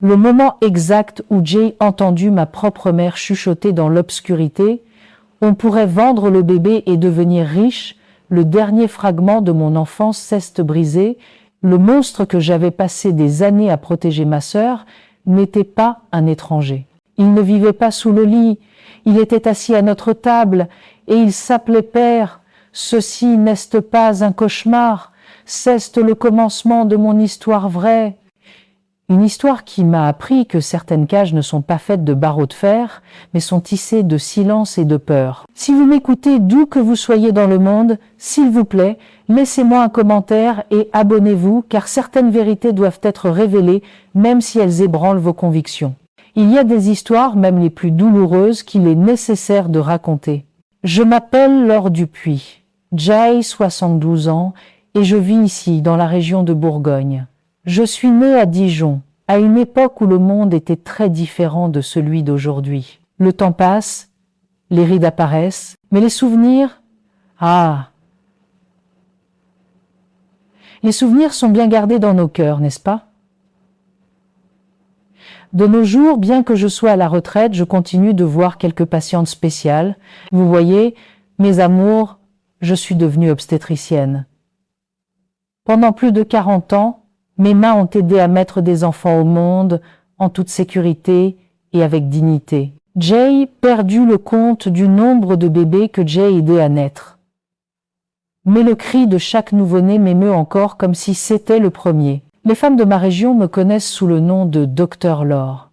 Le moment exact où Jay entendit ma propre mère chuchoter dans l'obscurité « On pourrait vendre le bébé et devenir riche », le dernier fragment de mon enfance s'est brisé, le monstre que j'avais passé des années à protéger ma sœur n'était pas un étranger. Il ne vivait pas sous le lit, il était assis à notre table et il s'appelait Père. Ceci n'est pas un cauchemar, c'est le commencement de mon histoire vraie. Une histoire qui m'a appris que certaines cages ne sont pas faites de barreaux de fer, mais sont tissées de silence et de peur. Si vous m'écoutez d'où que vous soyez dans le monde, s'il vous plaît, laissez-moi un commentaire et abonnez-vous, car certaines vérités doivent être révélées, même si elles ébranlent vos convictions. Il y a des histoires, même les plus douloureuses, qu'il est nécessaire de raconter. Je m'appelle Laure Dupuis, Jay, 72 ans, et je vis ici, dans la région de Bourgogne. Je suis née à Dijon, à une époque où le monde était très différent de celui d'aujourd'hui. Le temps passe, les rides apparaissent, mais les souvenirs, les souvenirs sont bien gardés dans nos cœurs, n'est-ce pas? De nos jours, bien que je sois à la retraite, je continue de voir quelques patientes spéciales. Vous voyez, mes amours, je suis devenue obstétricienne. Pendant plus de 40 ans, mes mains ont aidé à mettre des enfants au monde, en toute sécurité et avec dignité. Jay perdut le compte du nombre de bébés que j'ai aidé à naître. Mais le cri de chaque nouveau-né m'émeut encore comme si c'était le premier. Les femmes de ma région me connaissent sous le nom de Docteur Laure,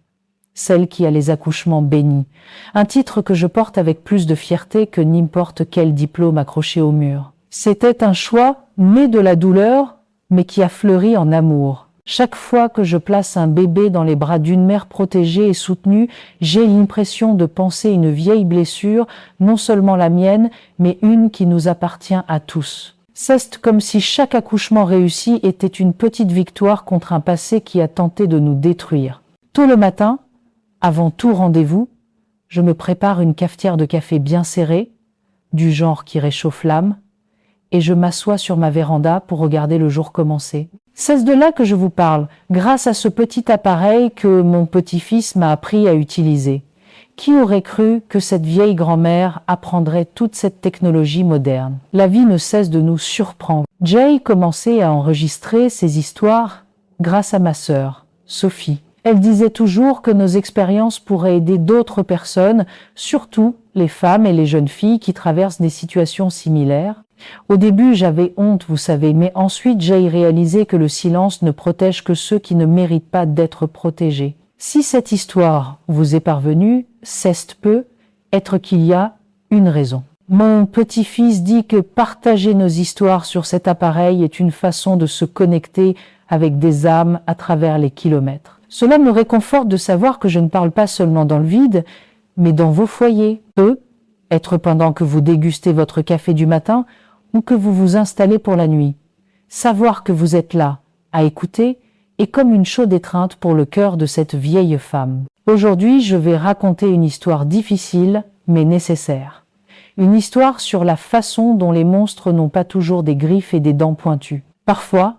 celle qui a les accouchements bénis, un titre que je porte avec plus de fierté que n'importe quel diplôme accroché au mur. C'était un choix né de la douleur, mais qui a fleuri en amour. Chaque fois que je place un bébé dans les bras d'une mère protégée et soutenue, j'ai l'impression de panser une vieille blessure, non seulement la mienne, mais une qui nous appartient à tous. C'est comme si chaque accouchement réussi était une petite victoire contre un passé qui a tenté de nous détruire. Tôt le matin, avant tout rendez-vous, je me prépare une cafetière de café bien serrée, du genre qui réchauffe l'âme, et je m'assois sur ma véranda pour regarder le jour commencer. C'est de là que je vous parle, grâce à ce petit appareil que mon petit-fils m'a appris à utiliser. Qui aurait cru que cette vieille grand-mère apprendrait toute cette technologie moderne? La vie ne cesse de nous surprendre. Jay commençait à enregistrer ses histoires grâce à ma sœur, Sophie. Elle disait toujours que nos expériences pourraient aider d'autres personnes, surtout les femmes et les jeunes filles qui traversent des situations similaires. Au début, j'avais honte, vous savez, mais ensuite j'ai réalisé que le silence ne protège que ceux qui ne méritent pas d'être protégés. Si cette histoire vous est parvenue, c'est peut être qu'il y a une raison. Mon petit-fils dit que partager nos histoires sur cet appareil est une façon de se connecter avec des âmes à travers les kilomètres. Cela me réconforte de savoir que je ne parle pas seulement dans le vide, mais dans vos foyers. Peut être pendant que vous dégustez votre café du matin ou que vous vous installez pour la nuit. Savoir que vous êtes là, à écouter, est comme une chaude étreinte pour le cœur de cette vieille femme. Aujourd'hui, je vais raconter une histoire difficile, mais nécessaire. Une histoire sur la façon dont les monstres n'ont pas toujours des griffes et des dents pointues. Parfois,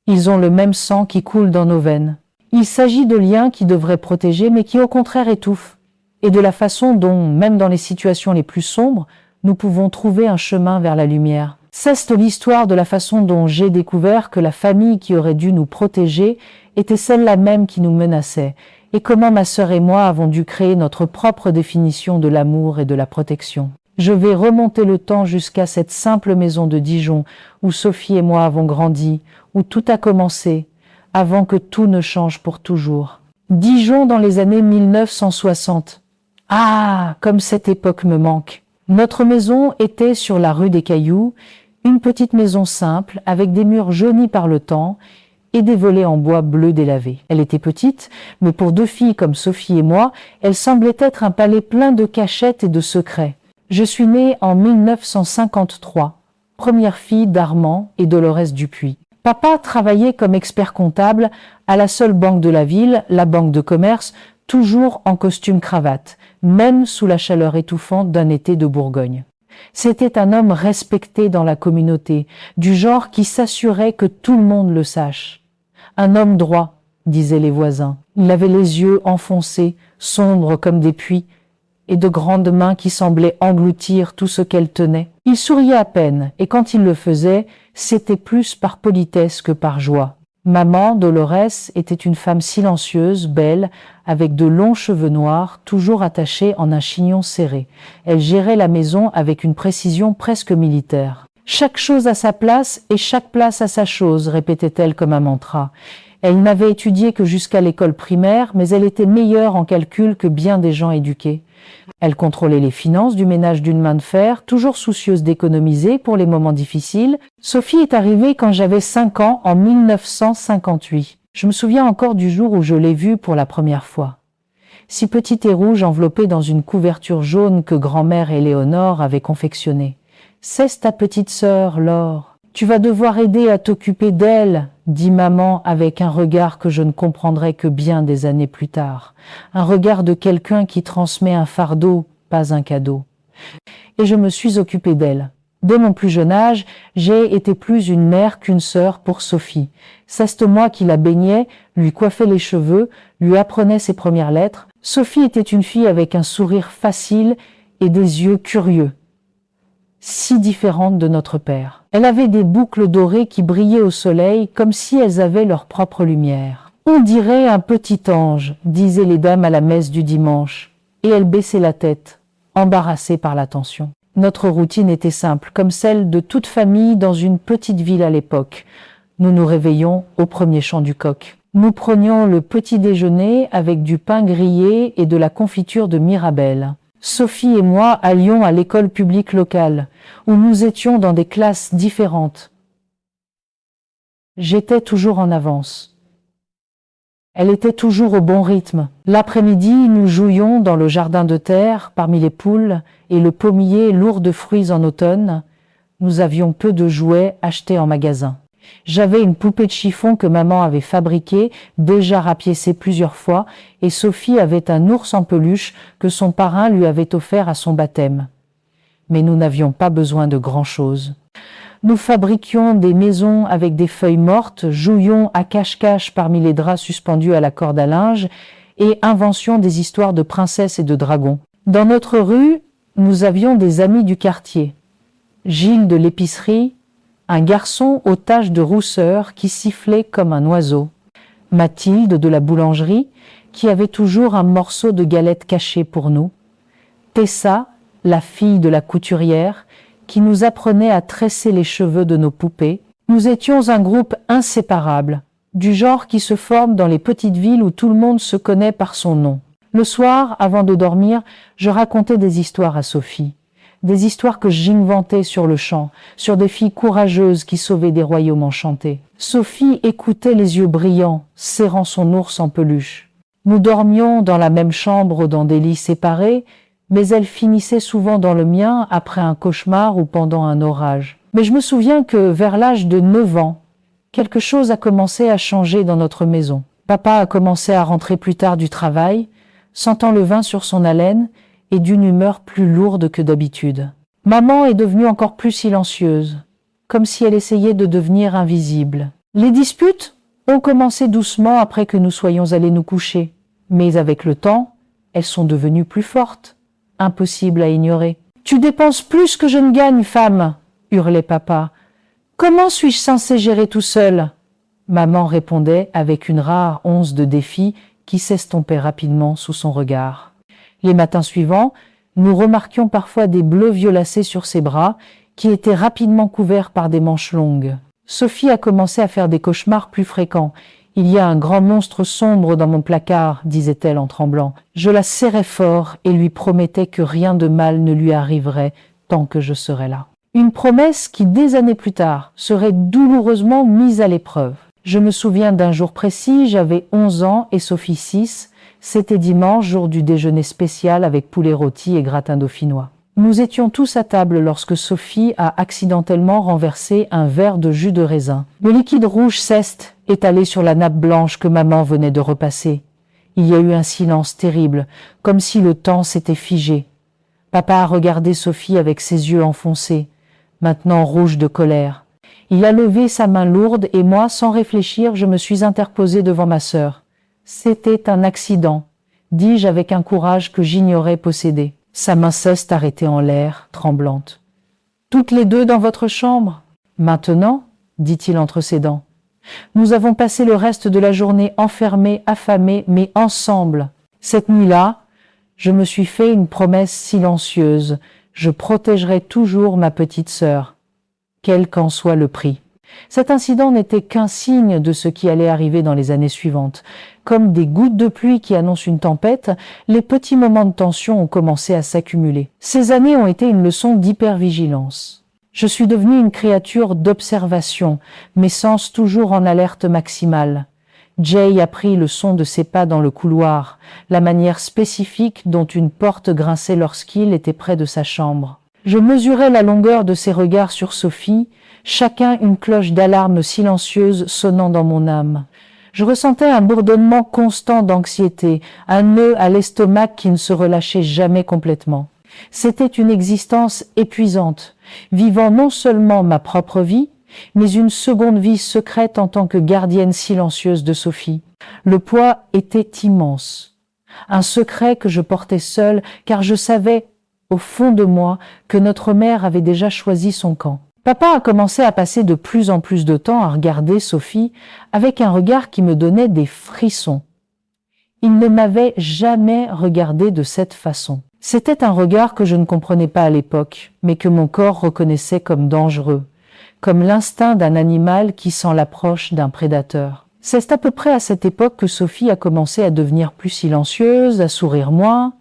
ils ont le même sang qui coule dans nos veines. Il s'agit de liens qui devraient protéger, mais qui au contraire étouffent, et de la façon dont, même dans les situations les plus sombres, nous pouvons trouver un chemin vers la lumière. C'est l'histoire de la façon dont j'ai découvert que la famille qui aurait dû nous protéger était celle-là même qui nous menaçait, et comment ma sœur et moi avons dû créer notre propre définition de l'amour et de la protection. Je vais remonter le temps jusqu'à cette simple maison de Dijon, où Sophie et moi avons grandi, où tout a commencé, avant que tout ne change pour toujours. Dijon dans les années 1960. Ah, comme cette époque me manque. Notre maison était sur la rue des Cailloux, une petite maison simple avec des murs jaunis par le temps et des volets en bois bleu délavé. Elle était petite, mais pour deux filles comme Sophie et moi, elle semblait être un palais plein de cachettes et de secrets. Je suis née en 1953, première fille d'Armand et Dolores Dupuis. Papa travaillait comme expert comptable à la seule banque de la ville, la banque de commerce, toujours en costume cravate, même sous la chaleur étouffante d'un été de Bourgogne. C'était un homme respecté dans la communauté, du genre qui s'assurait que tout le monde le sache. Un homme droit, disaient les voisins. Il avait les yeux enfoncés, sombres comme des puits, et de grandes mains qui semblaient engloutir tout ce qu'elle tenait. Il souriait à peine, et quand il le faisait, c'était plus par politesse que par joie. Maman, Dolores, était une femme silencieuse, belle, avec de longs cheveux noirs, toujours attachés en un chignon serré. Elle gérait la maison avec une précision presque militaire. « Chaque chose a sa place et chaque place a sa chose », répétait-elle comme un mantra. Elle n'avait étudié que jusqu'à l'école primaire, mais elle était meilleure en calcul que bien des gens éduqués. Elle contrôlait les finances du ménage d'une main de fer, toujours soucieuse d'économiser pour les moments difficiles. Sophie est arrivée quand j'avais 5 ans, en 1958. Je me souviens encore du jour où je l'ai vue pour la première fois. Si petite et rouge, enveloppée dans une couverture jaune que grand-mère Éléonore avait confectionnée. « C'est ta petite sœur, Laure. Tu vas devoir aider à t'occuper d'elle, » dit maman avec un regard que je ne comprendrai que bien des années plus tard. Un regard de quelqu'un qui transmet un fardeau, pas un cadeau. Et je me suis occupée d'elle. Dès mon plus jeune âge, j'ai été plus une mère qu'une sœur pour Sophie. C'est moi qui la baignais, lui coiffais les cheveux, lui apprenais ses premières lettres. Sophie était une fille avec un sourire facile et des yeux curieux. Si différente de notre père. Elle avait des boucles dorées qui brillaient au soleil comme si elles avaient leur propre lumière. « On dirait un petit ange », disaient les dames à la messe du dimanche, et elle baissait la tête, embarrassée par l'attention. Notre routine était simple, comme celle de toute famille dans une petite ville à l'époque. Nous nous réveillions au premier chant du coq. Nous prenions le petit déjeuner avec du pain grillé et de la confiture de Mirabelle. Sophie et moi allions à l'école publique locale, où nous étions dans des classes différentes. J'étais toujours en avance. Elle était toujours au bon rythme. L'après-midi, nous jouions dans le jardin de terre, parmi les poules, et le pommier lourd de fruits en automne. Nous avions peu de jouets achetés en magasin. J'avais une poupée de chiffon que maman avait fabriquée, déjà rapiécée plusieurs fois, et Sophie avait un ours en peluche que son parrain lui avait offert à son baptême. Mais nous n'avions pas besoin de grand-chose. Nous fabriquions des maisons avec des feuilles mortes, jouions à cache-cache parmi les draps suspendus à la corde à linge et inventions des histoires de princesses et de dragons. Dans notre rue, nous avions des amis du quartier. Gilles de l'épicerie, un garçon aux taches de rousseur qui sifflait comme un oiseau. Mathilde de la boulangerie, qui avait toujours un morceau de galette caché pour nous. Tessa, la fille de la couturière, qui nous apprenait à tresser les cheveux de nos poupées. Nous étions un groupe inséparable, du genre qui se forme dans les petites villes où tout le monde se connaît par son nom. Le soir, avant de dormir, je racontais des histoires à Sophie. Des histoires que j'inventais sur le champ, sur des filles courageuses qui sauvaient des royaumes enchantés. Sophie écoutait les yeux brillants, serrant son ours en peluche. Nous dormions dans la même chambre dans des lits séparés, mais elle finissait souvent dans le mien après un cauchemar ou pendant un orage. Mais je me souviens que vers l'âge de 9 ans, quelque chose a commencé à changer dans notre maison. Papa a commencé à rentrer plus tard du travail, sentant le vin sur son haleine, et d'une humeur plus lourde que d'habitude. Maman est devenue encore plus silencieuse, comme si elle essayait de devenir invisible. Les disputes ont commencé doucement après que nous soyons allés nous coucher, mais avec le temps, elles sont devenues plus fortes, impossibles à ignorer. « Tu dépenses plus que je ne gagne, femme !» hurlait papa. « Comment suis-je censé gérer tout seul ?» Maman répondait avec une rare once de défi qui s'estompait rapidement sous son regard. Les matins suivants, nous remarquions parfois des bleus violacés sur ses bras, qui étaient rapidement couverts par des manches longues. Sophie a commencé à faire des cauchemars plus fréquents. « Il y a un grand monstre sombre dans mon placard », disait-elle en tremblant. Je la serrais fort et lui promettais que rien de mal ne lui arriverait tant que je serais là. Une promesse qui, des années plus tard, serait douloureusement mise à l'épreuve. Je me souviens d'un jour précis, j'avais 11 ans et Sophie 6. C'était dimanche, jour du déjeuner spécial avec poulet rôti et gratin dauphinois. Nous étions tous à table lorsque Sophie a accidentellement renversé un verre de jus de raisin. Le liquide rouge ceste étalé sur la nappe blanche que maman venait de repasser. Il y a eu un silence terrible, comme si le temps s'était figé. Papa a regardé Sophie avec ses yeux enfoncés, maintenant rouges de colère. Il a levé sa main lourde et moi, sans réfléchir, je me suis interposée devant ma sœur. « C'était un accident, dis-je avec un courage que j'ignorais posséder. Sa main s'est arrêtée en l'air, tremblante. Toutes les deux dans votre chambre? Maintenant, dit-il entre ses dents. Nous avons passé le reste de la journée enfermés, affamés, mais ensemble. Cette nuit-là, je me suis fait une promesse silencieuse. Je protégerai toujours ma petite sœur, quel qu'en soit le prix. Cet incident n'était qu'un signe de ce qui allait arriver dans les années suivantes. Comme des gouttes de pluie qui annoncent une tempête, les petits moments de tension ont commencé à s'accumuler. Ces années ont été une leçon d'hypervigilance. Je suis devenue une créature d'observation, mes sens toujours en alerte maximale. Jay a pris le son de ses pas dans le couloir, la manière spécifique dont une porte grinçait lorsqu'il était près de sa chambre. Je mesurais la longueur de ses regards sur Sophie, chacun une cloche d'alarme silencieuse sonnant dans mon âme. Je ressentais un bourdonnement constant d'anxiété, un nœud à l'estomac qui ne se relâchait jamais complètement. C'était une existence épuisante, vivant non seulement ma propre vie, mais une seconde vie secrète en tant que gardienne silencieuse de Sophie. Le poids était immense, un secret que je portais seule, car je savais, au fond de moi, que notre mère avait déjà choisi son camp. Papa a commencé à passer de plus en plus de temps à regarder Sophie avec un regard qui me donnait des frissons. Il ne m'avait jamais regardé de cette façon. C'était un regard que je ne comprenais pas à l'époque, mais que mon corps reconnaissait comme dangereux, comme l'instinct d'un animal qui sent l'approche d'un prédateur. C'est à peu près à cette époque que Sophie a commencé à devenir plus silencieuse, à sourire moins.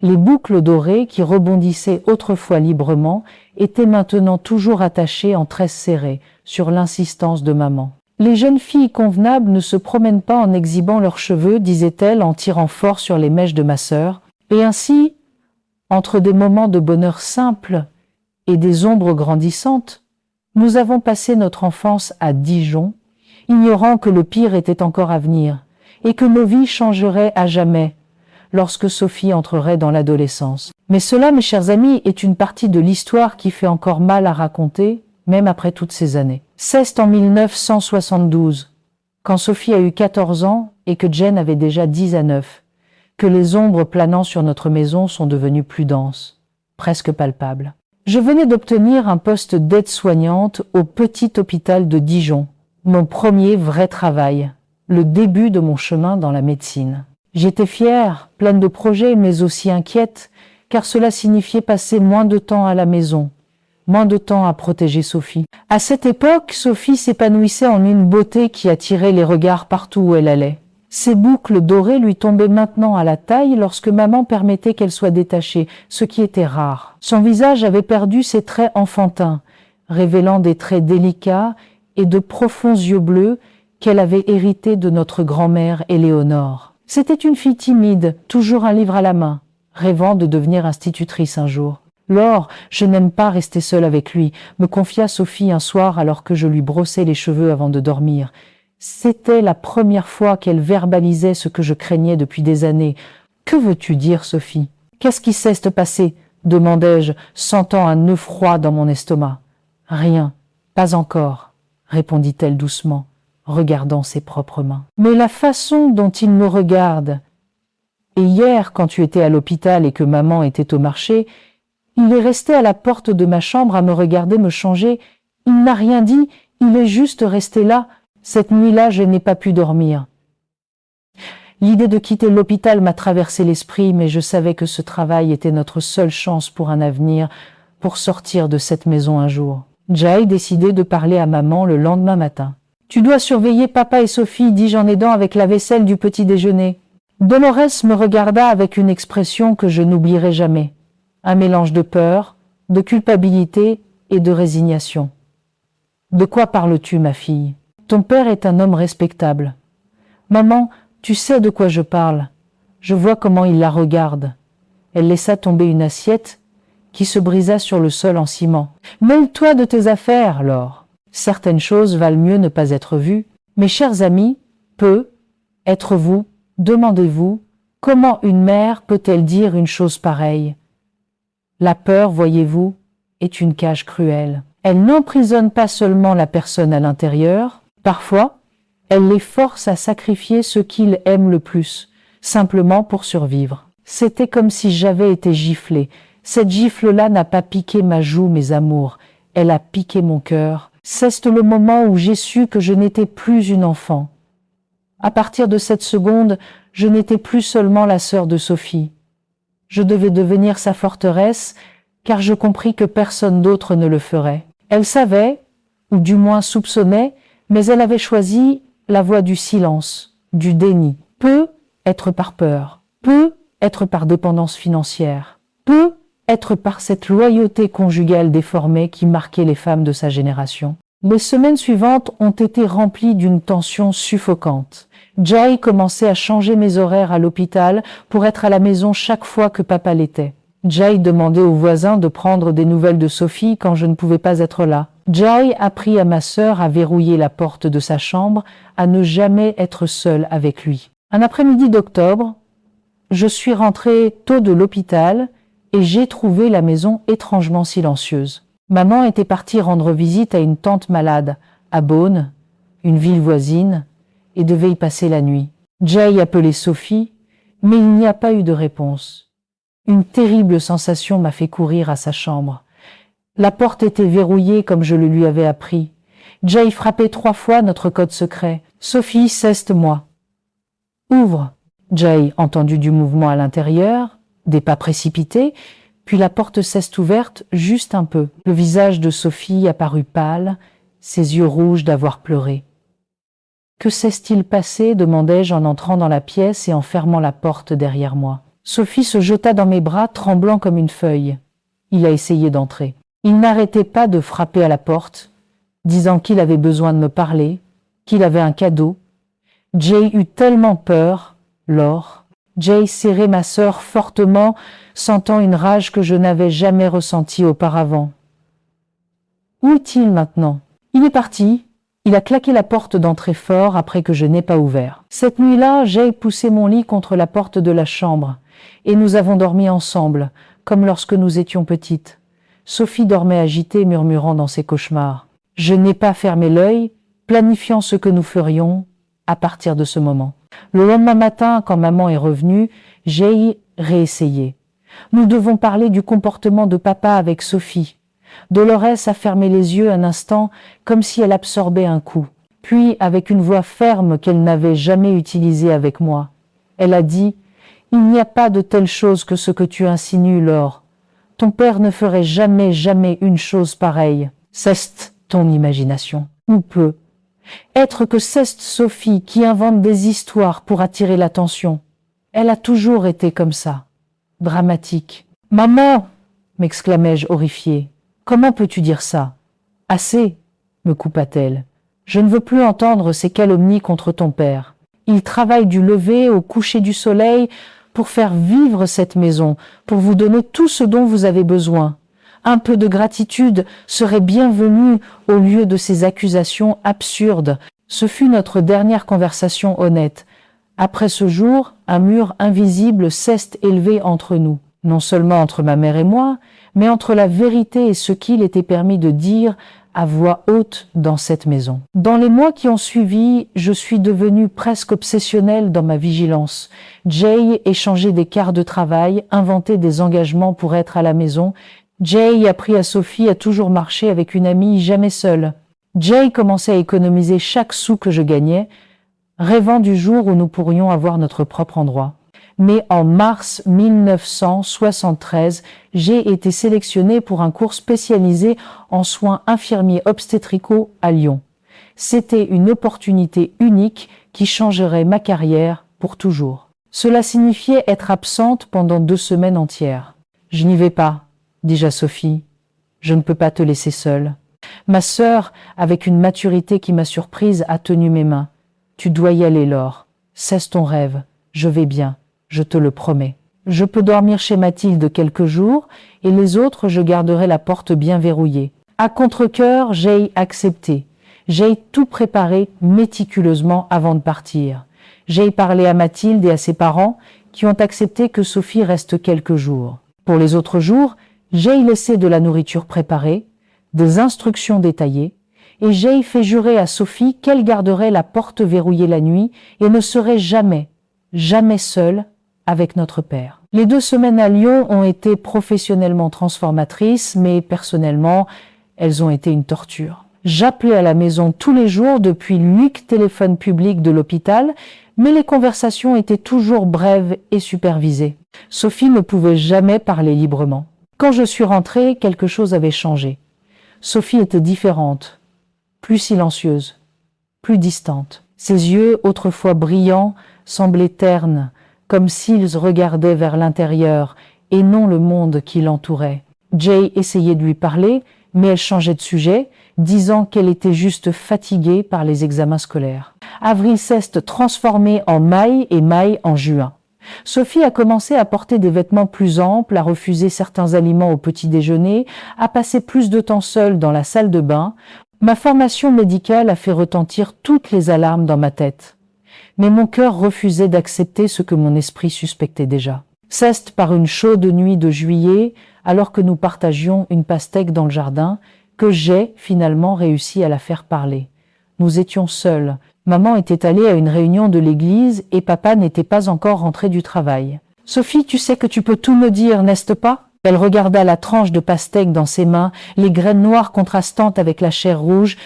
Les boucles dorées qui rebondissaient autrefois librement étaient maintenant toujours attachées en tresses serrées, sur l'insistance de maman. Les jeunes filles convenables ne se promènent pas en exhibant leurs cheveux, disait-elle en tirant fort sur les mèches de ma sœur, et ainsi, entre des moments de bonheur simple et des ombres grandissantes, nous avons passé notre enfance à Dijon, ignorant que le pire était encore à venir, et que nos vies changeraient à jamais, lorsque Sophie entrerait dans l'adolescence. Mais cela, mes chers amis, est une partie de l'histoire qui fait encore mal à raconter, même après toutes ces années. C'est en 1972, quand Sophie a eu 14 ans et que Jen avait déjà 10 à 9, que les ombres planant sur notre maison sont devenues plus denses, presque palpables. Je venais d'obtenir un poste d'aide-soignante au petit hôpital de Dijon, mon premier vrai travail, le début de mon chemin dans la médecine. J'étais fière, pleine de projets, mais aussi inquiète, car cela signifiait passer moins de temps à la maison, moins de temps à protéger Sophie. À cette époque, Sophie s'épanouissait en une beauté qui attirait les regards partout où elle allait. Ses boucles dorées lui tombaient maintenant à la taille lorsque maman permettait qu'elle soit détachée, ce qui était rare. Son visage avait perdu ses traits enfantins, révélant des traits délicats et de profonds yeux bleus qu'elle avait hérités de notre grand-mère Éléonore. C'était une fille timide, toujours un livre à la main, rêvant de devenir institutrice un jour. Laure, je n'aime pas rester seule avec lui, me confia Sophie un soir alors que je lui brossais les cheveux avant de dormir. C'était la première fois qu'elle verbalisait ce que je craignais depuis des années. « Que veux-tu dire, Sophie ? Qu'est-ce qui cesse de passer ?» demandai-je, sentant un nœud froid dans mon estomac. « Rien, pas encore, » répondit-elle doucement, regardant ses propres mains. « Mais la façon dont il me regarde, et hier, quand tu étais à l'hôpital et que maman était au marché, il est resté à la porte de ma chambre à me regarder me changer. Il n'a rien dit, il est juste resté là. Cette nuit-là, je n'ai pas pu dormir. L'idée de quitter l'hôpital m'a traversé l'esprit, mais je savais que ce travail était notre seule chance pour un avenir, pour sortir de cette maison un jour. Jay décidait de parler à maman le lendemain matin. « Tu dois surveiller papa et Sophie, dis-je en aidant avec la vaisselle du petit déjeuner. » Dolores me regarda avec une expression que je n'oublierai jamais. Un mélange de peur, de culpabilité et de résignation. « De quoi parles-tu, ma fille ? Ton père est un homme respectable. »« Maman, tu sais de quoi je parle. Je vois comment il la regarde. » Elle laissa tomber une assiette qui se brisa sur le sol en ciment. « Mêle-toi de tes affaires, Laure. Certaines choses valent mieux ne pas être vues. Mes chers amis, être vous, demandez-vous, comment une mère peut-elle dire une chose pareille ? La peur, voyez-vous, est une cage cruelle. Elle n'emprisonne pas seulement la personne à l'intérieur, parfois, Elle les force à sacrifier ce qu'ils aiment le plus, simplement pour survivre. C'était comme si j'avais été giflée. Cette gifle-là n'a pas piqué ma joue, mes amours, elle a piqué mon cœur. C'est le moment où j'ai su que je n'étais plus une enfant. À partir de cette seconde, je n'étais plus seulement la sœur de Sophie. Je devais devenir sa forteresse, car je compris que personne d'autre ne le ferait. Elle savait, ou du moins soupçonnait, mais elle avait choisi la voie du silence, du déni. Peut être par peur, peut être par dépendance financière, peut être par cette loyauté conjugale déformée qui marquait les femmes de sa génération. Les semaines suivantes ont été remplies d'une tension suffocante. Jay commençait à changer mes horaires à l'hôpital pour être à la maison chaque fois que papa l'était. Jay demandait aux voisins de prendre des nouvelles de Sophie quand je ne pouvais pas être là. Jay apprit à ma sœur à verrouiller la porte de sa chambre, à ne jamais être seule avec lui. Un après-midi d'octobre, je suis rentrée tôt de l'hôpital et j'ai trouvé la maison étrangement silencieuse. Maman était partie rendre visite à une tante malade, à Beaune, une ville voisine, et devait y passer la nuit. Jay appelait Sophie, mais il n'y a pas eu de réponse. Une terrible sensation m'a fait courir à sa chambre. La porte était verrouillée comme je le lui avais appris. Jay frappait 3 fois notre code secret. « Sophie, ceste-moi. »« Ouvre !» Jay entendit du mouvement à l'intérieur, des pas précipités, puis la porte s'est ouverte juste un peu. Le visage de Sophie apparut pâle, ses yeux rouges d'avoir pleuré. « Que s'est-il passé ?» demandai-je en entrant dans la pièce et en fermant la porte derrière moi. Sophie se jeta dans mes bras, tremblant comme une feuille. Il a essayé d'entrer. Il n'arrêtait pas de frapper à la porte, disant qu'il avait besoin de me parler, qu'il avait un cadeau. Jay eut tellement peur, Laure. Jay serrait ma sœur fortement, sentant une rage que je n'avais jamais ressentie auparavant. Où est-il maintenant? Il est parti. Il a claqué la porte d'entrée fort après que je n'ai pas ouvert. Cette nuit-là, Jay poussait mon lit contre la porte de la chambre, et nous avons dormi ensemble, comme lorsque nous étions petites. Sophie dormait agitée, murmurant dans ses cauchemars. Je n'ai pas fermé l'œil, planifiant ce que nous ferions à partir de ce moment. Le lendemain matin, quand maman est revenue, j'ai réessayé. Nous devons parler du comportement de papa avec Sophie. Dolores a fermé les yeux un instant, comme si elle absorbait un coup. Puis, avec une voix ferme qu'elle n'avait jamais utilisée avec moi, elle a dit « Il n'y a pas de telle chose que ce que tu insinues, Laure. Ton père ne ferait jamais, jamais une chose pareille. C'est ton imagination. Ou peu. Être que c'est Sophie qui invente des histoires pour attirer l'attention. Elle a toujours été comme ça. Dramatique. « Maman !» m'exclamai-je horrifiée. « Comment peux-tu dire ça ?»« Assez !» me coupa-t-elle. « Je ne veux plus entendre ces calomnies contre ton père. Il travaille du lever au coucher du soleil pour faire vivre cette maison, pour vous donner tout ce dont vous avez besoin. Un peu de gratitude serait bienvenue au lieu de ces accusations absurdes. » Ce fut notre dernière conversation honnête. Après ce jour, un mur invisible s'est élevé entre nous. Non seulement entre ma mère et moi, mais entre la vérité et ce qu'il était permis de dire à voix haute dans cette maison. Dans les mois qui ont suivi, je suis devenue presque obsessionnelle dans ma vigilance. Jay échangeait des quarts de travail, inventait des engagements pour être à la maison. Jay apprit à Sophie à toujours marcher avec une amie, jamais seule. Jay commençait à économiser chaque sou que je gagnais, rêvant du jour où nous pourrions avoir notre propre endroit. Mais en mars 1973, j'ai été sélectionnée pour un cours spécialisé en soins infirmiers obstétricaux à Lyon. C'était une opportunité unique qui changerait ma carrière pour toujours. Cela signifiait être absente pendant 2 semaines entières. « Je n'y vais pas », dis-je à Sophie. « Je ne peux pas te laisser seule. » Ma sœur, avec une maturité qui m'a surprise, a tenu mes mains. « Tu dois y aller, Laure. Cesse ton rêve. Je vais bien. Je te le promets. Je peux dormir chez Mathilde quelques jours, et les autres, je garderai la porte bien verrouillée. » À contre-cœur, j'ai accepté. J'ai tout préparé méticuleusement avant de partir. J'ai parlé à Mathilde et à ses parents, qui ont accepté que Sophie reste quelques jours. Pour les autres jours, j'ai laissé de la nourriture préparée, des instructions détaillées, et Jay fait jurer à Sophie qu'elle garderait la porte verrouillée la nuit et ne serait jamais, jamais seule avec notre père. Les 2 semaines à Lyon ont été professionnellement transformatrices, mais personnellement, elles ont été une torture. J'appelais à la maison tous les jours depuis l'unique téléphone public de l'hôpital, mais les conversations étaient toujours brèves et supervisées. Sophie ne pouvait jamais parler librement. Quand je suis rentrée, quelque chose avait changé. Sophie était différente, plus silencieuse, plus distante. Ses yeux, autrefois brillants, semblaient ternes, comme s'ils regardaient vers l'intérieur et non le monde qui l'entourait. Jay essayait de lui parler, mais elle changeait de sujet, disant qu'elle était juste fatiguée par les examens scolaires. Avril s'est transformé en mai et mai en juin. Sophie a commencé à porter des vêtements plus amples, à refuser certains aliments au petit déjeuner, à passer plus de temps seule dans la salle de bain. Ma formation médicale a fait retentir toutes les alarmes dans ma tête. Mais mon cœur refusait d'accepter ce que mon esprit suspectait déjà. C'est par une chaude nuit de juillet, alors que nous partagions une pastèque dans le jardin, que j'ai finalement réussi à la faire parler. Nous étions seuls. Maman était allée à une réunion de l'église et papa n'était pas encore rentré du travail. « Sophie, tu sais que tu peux tout me dire, n'est-ce pas ?» Elle regarda la tranche de pastèque dans ses mains, les graines noires contrastantes avec la chair rouge.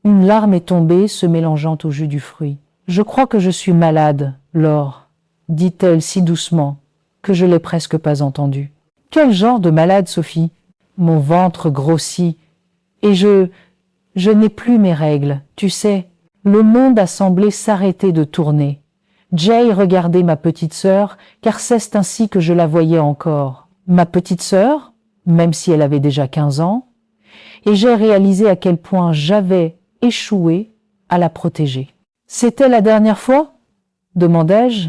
Une larme est tombée, se mélangeant au jus du fruit. « Je crois que je suis malade, Laure, dit-elle si doucement que je l'ai presque pas entendue. « Quel genre de malade, Sophie ?» Mon ventre grossit et je n'ai plus mes règles, tu sais. Le monde a semblé s'arrêter de tourner. Jay regardait ma petite sœur, car c'est ainsi que je la voyais encore. Ma petite sœur, même si elle avait déjà 15 ans, et j'ai réalisé à quel point j'avais échoué à la protéger. « C'était la dernière fois ?» demandai-je,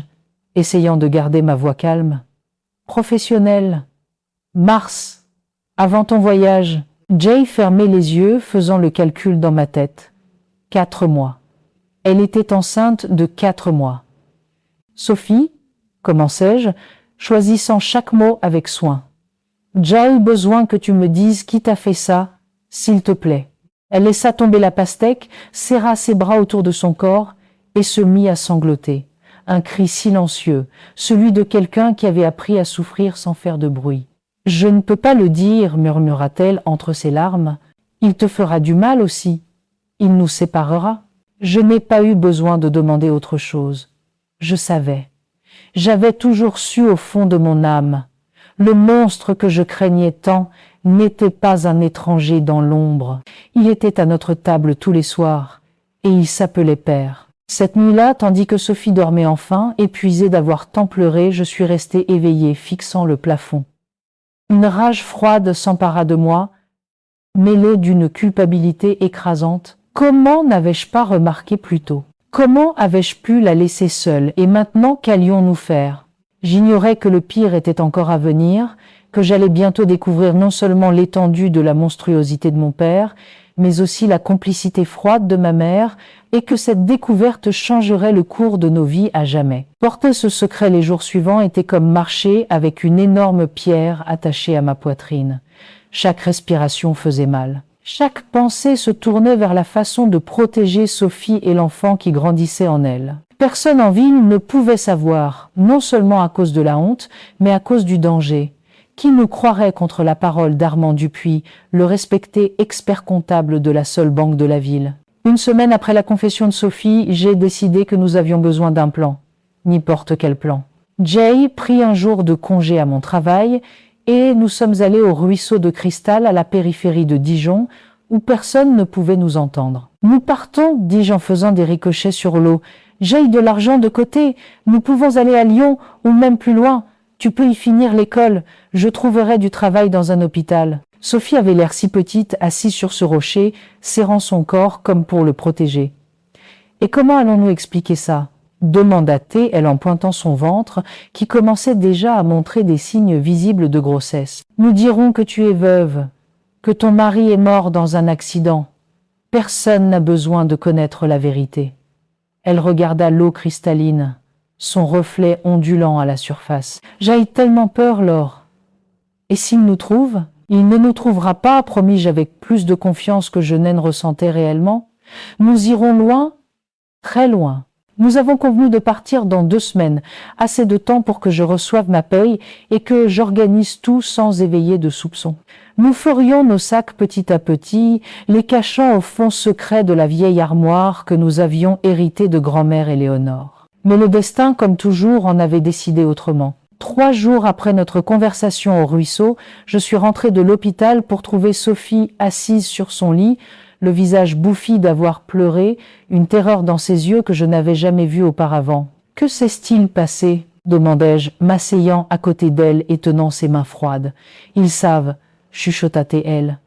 essayant de garder ma voix calme. « Professionnelle. Mars, avant ton voyage. » Jay fermait les yeux, faisant le calcul dans ma tête. 4 mois. Elle était enceinte de 4 mois. « Sophie, commençai-je, choisissant chaque mot avec soin. J'ai besoin que tu me dises qui t'a fait ça, s'il te plaît. » Elle laissa tomber la pastèque, serra ses bras autour de son corps et se mit à sangloter. Un cri silencieux, celui de quelqu'un qui avait appris à souffrir sans faire de bruit. « Je ne peux pas le dire, murmura-t-elle entre ses larmes. Il te fera du mal aussi. Il nous séparera. » Je n'ai pas eu besoin de demander autre chose. Je savais. J'avais toujours su au fond de mon âme. Le monstre que je craignais tant n'était pas un étranger dans l'ombre. Il était à notre table tous les soirs, et il s'appelait Père. Cette nuit-là, tandis que Sophie dormait enfin, épuisée d'avoir tant pleuré, je suis restée éveillée, fixant le plafond. Une rage froide s'empara de moi, mêlée d'une culpabilité écrasante. Comment n'avais-je pas remarqué plus tôt? Comment avais-je pu la laisser seule? Et maintenant, qu'allions-nous faire? J'ignorais que le pire était encore à venir, que j'allais bientôt découvrir non seulement l'étendue de la monstruosité de mon père, mais aussi la complicité froide de ma mère, et que cette découverte changerait le cours de nos vies à jamais. Porter ce secret les jours suivants était comme marcher avec une énorme pierre attachée à ma poitrine. Chaque respiration faisait mal. Chaque pensée se tournait vers la façon de protéger Sophie et l'enfant qui grandissait en elle. Personne en ville ne pouvait savoir, non seulement à cause de la honte, mais à cause du danger. Qui nous croirait contre la parole d'Armand Dupuis, le respecté expert comptable de la seule banque de la ville? Une semaine après la confession de Sophie, j'ai décidé que nous avions besoin d'un plan. N'importe quel plan. Jay prit un jour de congé à mon travail et nous sommes allés au ruisseau de cristal à la périphérie de Dijon, où personne ne pouvait nous entendre. « Nous partons, dis-je en faisant des ricochets sur l'eau. J'ai de l'argent de côté. Nous pouvons aller à Lyon ou même plus loin. Tu peux y finir l'école. Je trouverai du travail dans un hôpital. » Sophie avait l'air si petite, assise sur ce rocher, serrant son corps comme pour le protéger. « Et comment allons-nous expliquer ça ?» demanda-t-elle en pointant son ventre, qui commençait déjà à montrer des signes visibles de grossesse. « Nous dirons que tu es veuve, que ton mari est mort dans un accident. Personne n'a besoin de connaître la vérité. » Elle regarda l'eau cristalline, son reflet ondulant à la surface. « J'ai tellement peur, Laure. Et s'il nous trouve ?» Il ne nous trouvera pas, promis-je avec plus de confiance que je n'en ressentais réellement. Nous irons loin, très loin. Nous avons convenu de partir dans 2 semaines, assez de temps pour que je reçoive ma paye et que j'organise tout sans éveiller de soupçons. Nous ferions nos sacs petit à petit, les cachant au fond secret de la vieille armoire que nous avions héritée de grand-mère Éléonore. Mais le destin, comme toujours, en avait décidé autrement. 3 jours après notre conversation au ruisseau, je suis rentré de l'hôpital pour trouver Sophie assise sur son lit, le visage bouffi d'avoir pleuré, une terreur dans ses yeux que je n'avais jamais vue auparavant. « Que s'est-il passé ?» demandai-je, m'asseyant à côté d'elle et tenant ses mains froides. « Ils savent, » chuchota-t-elle.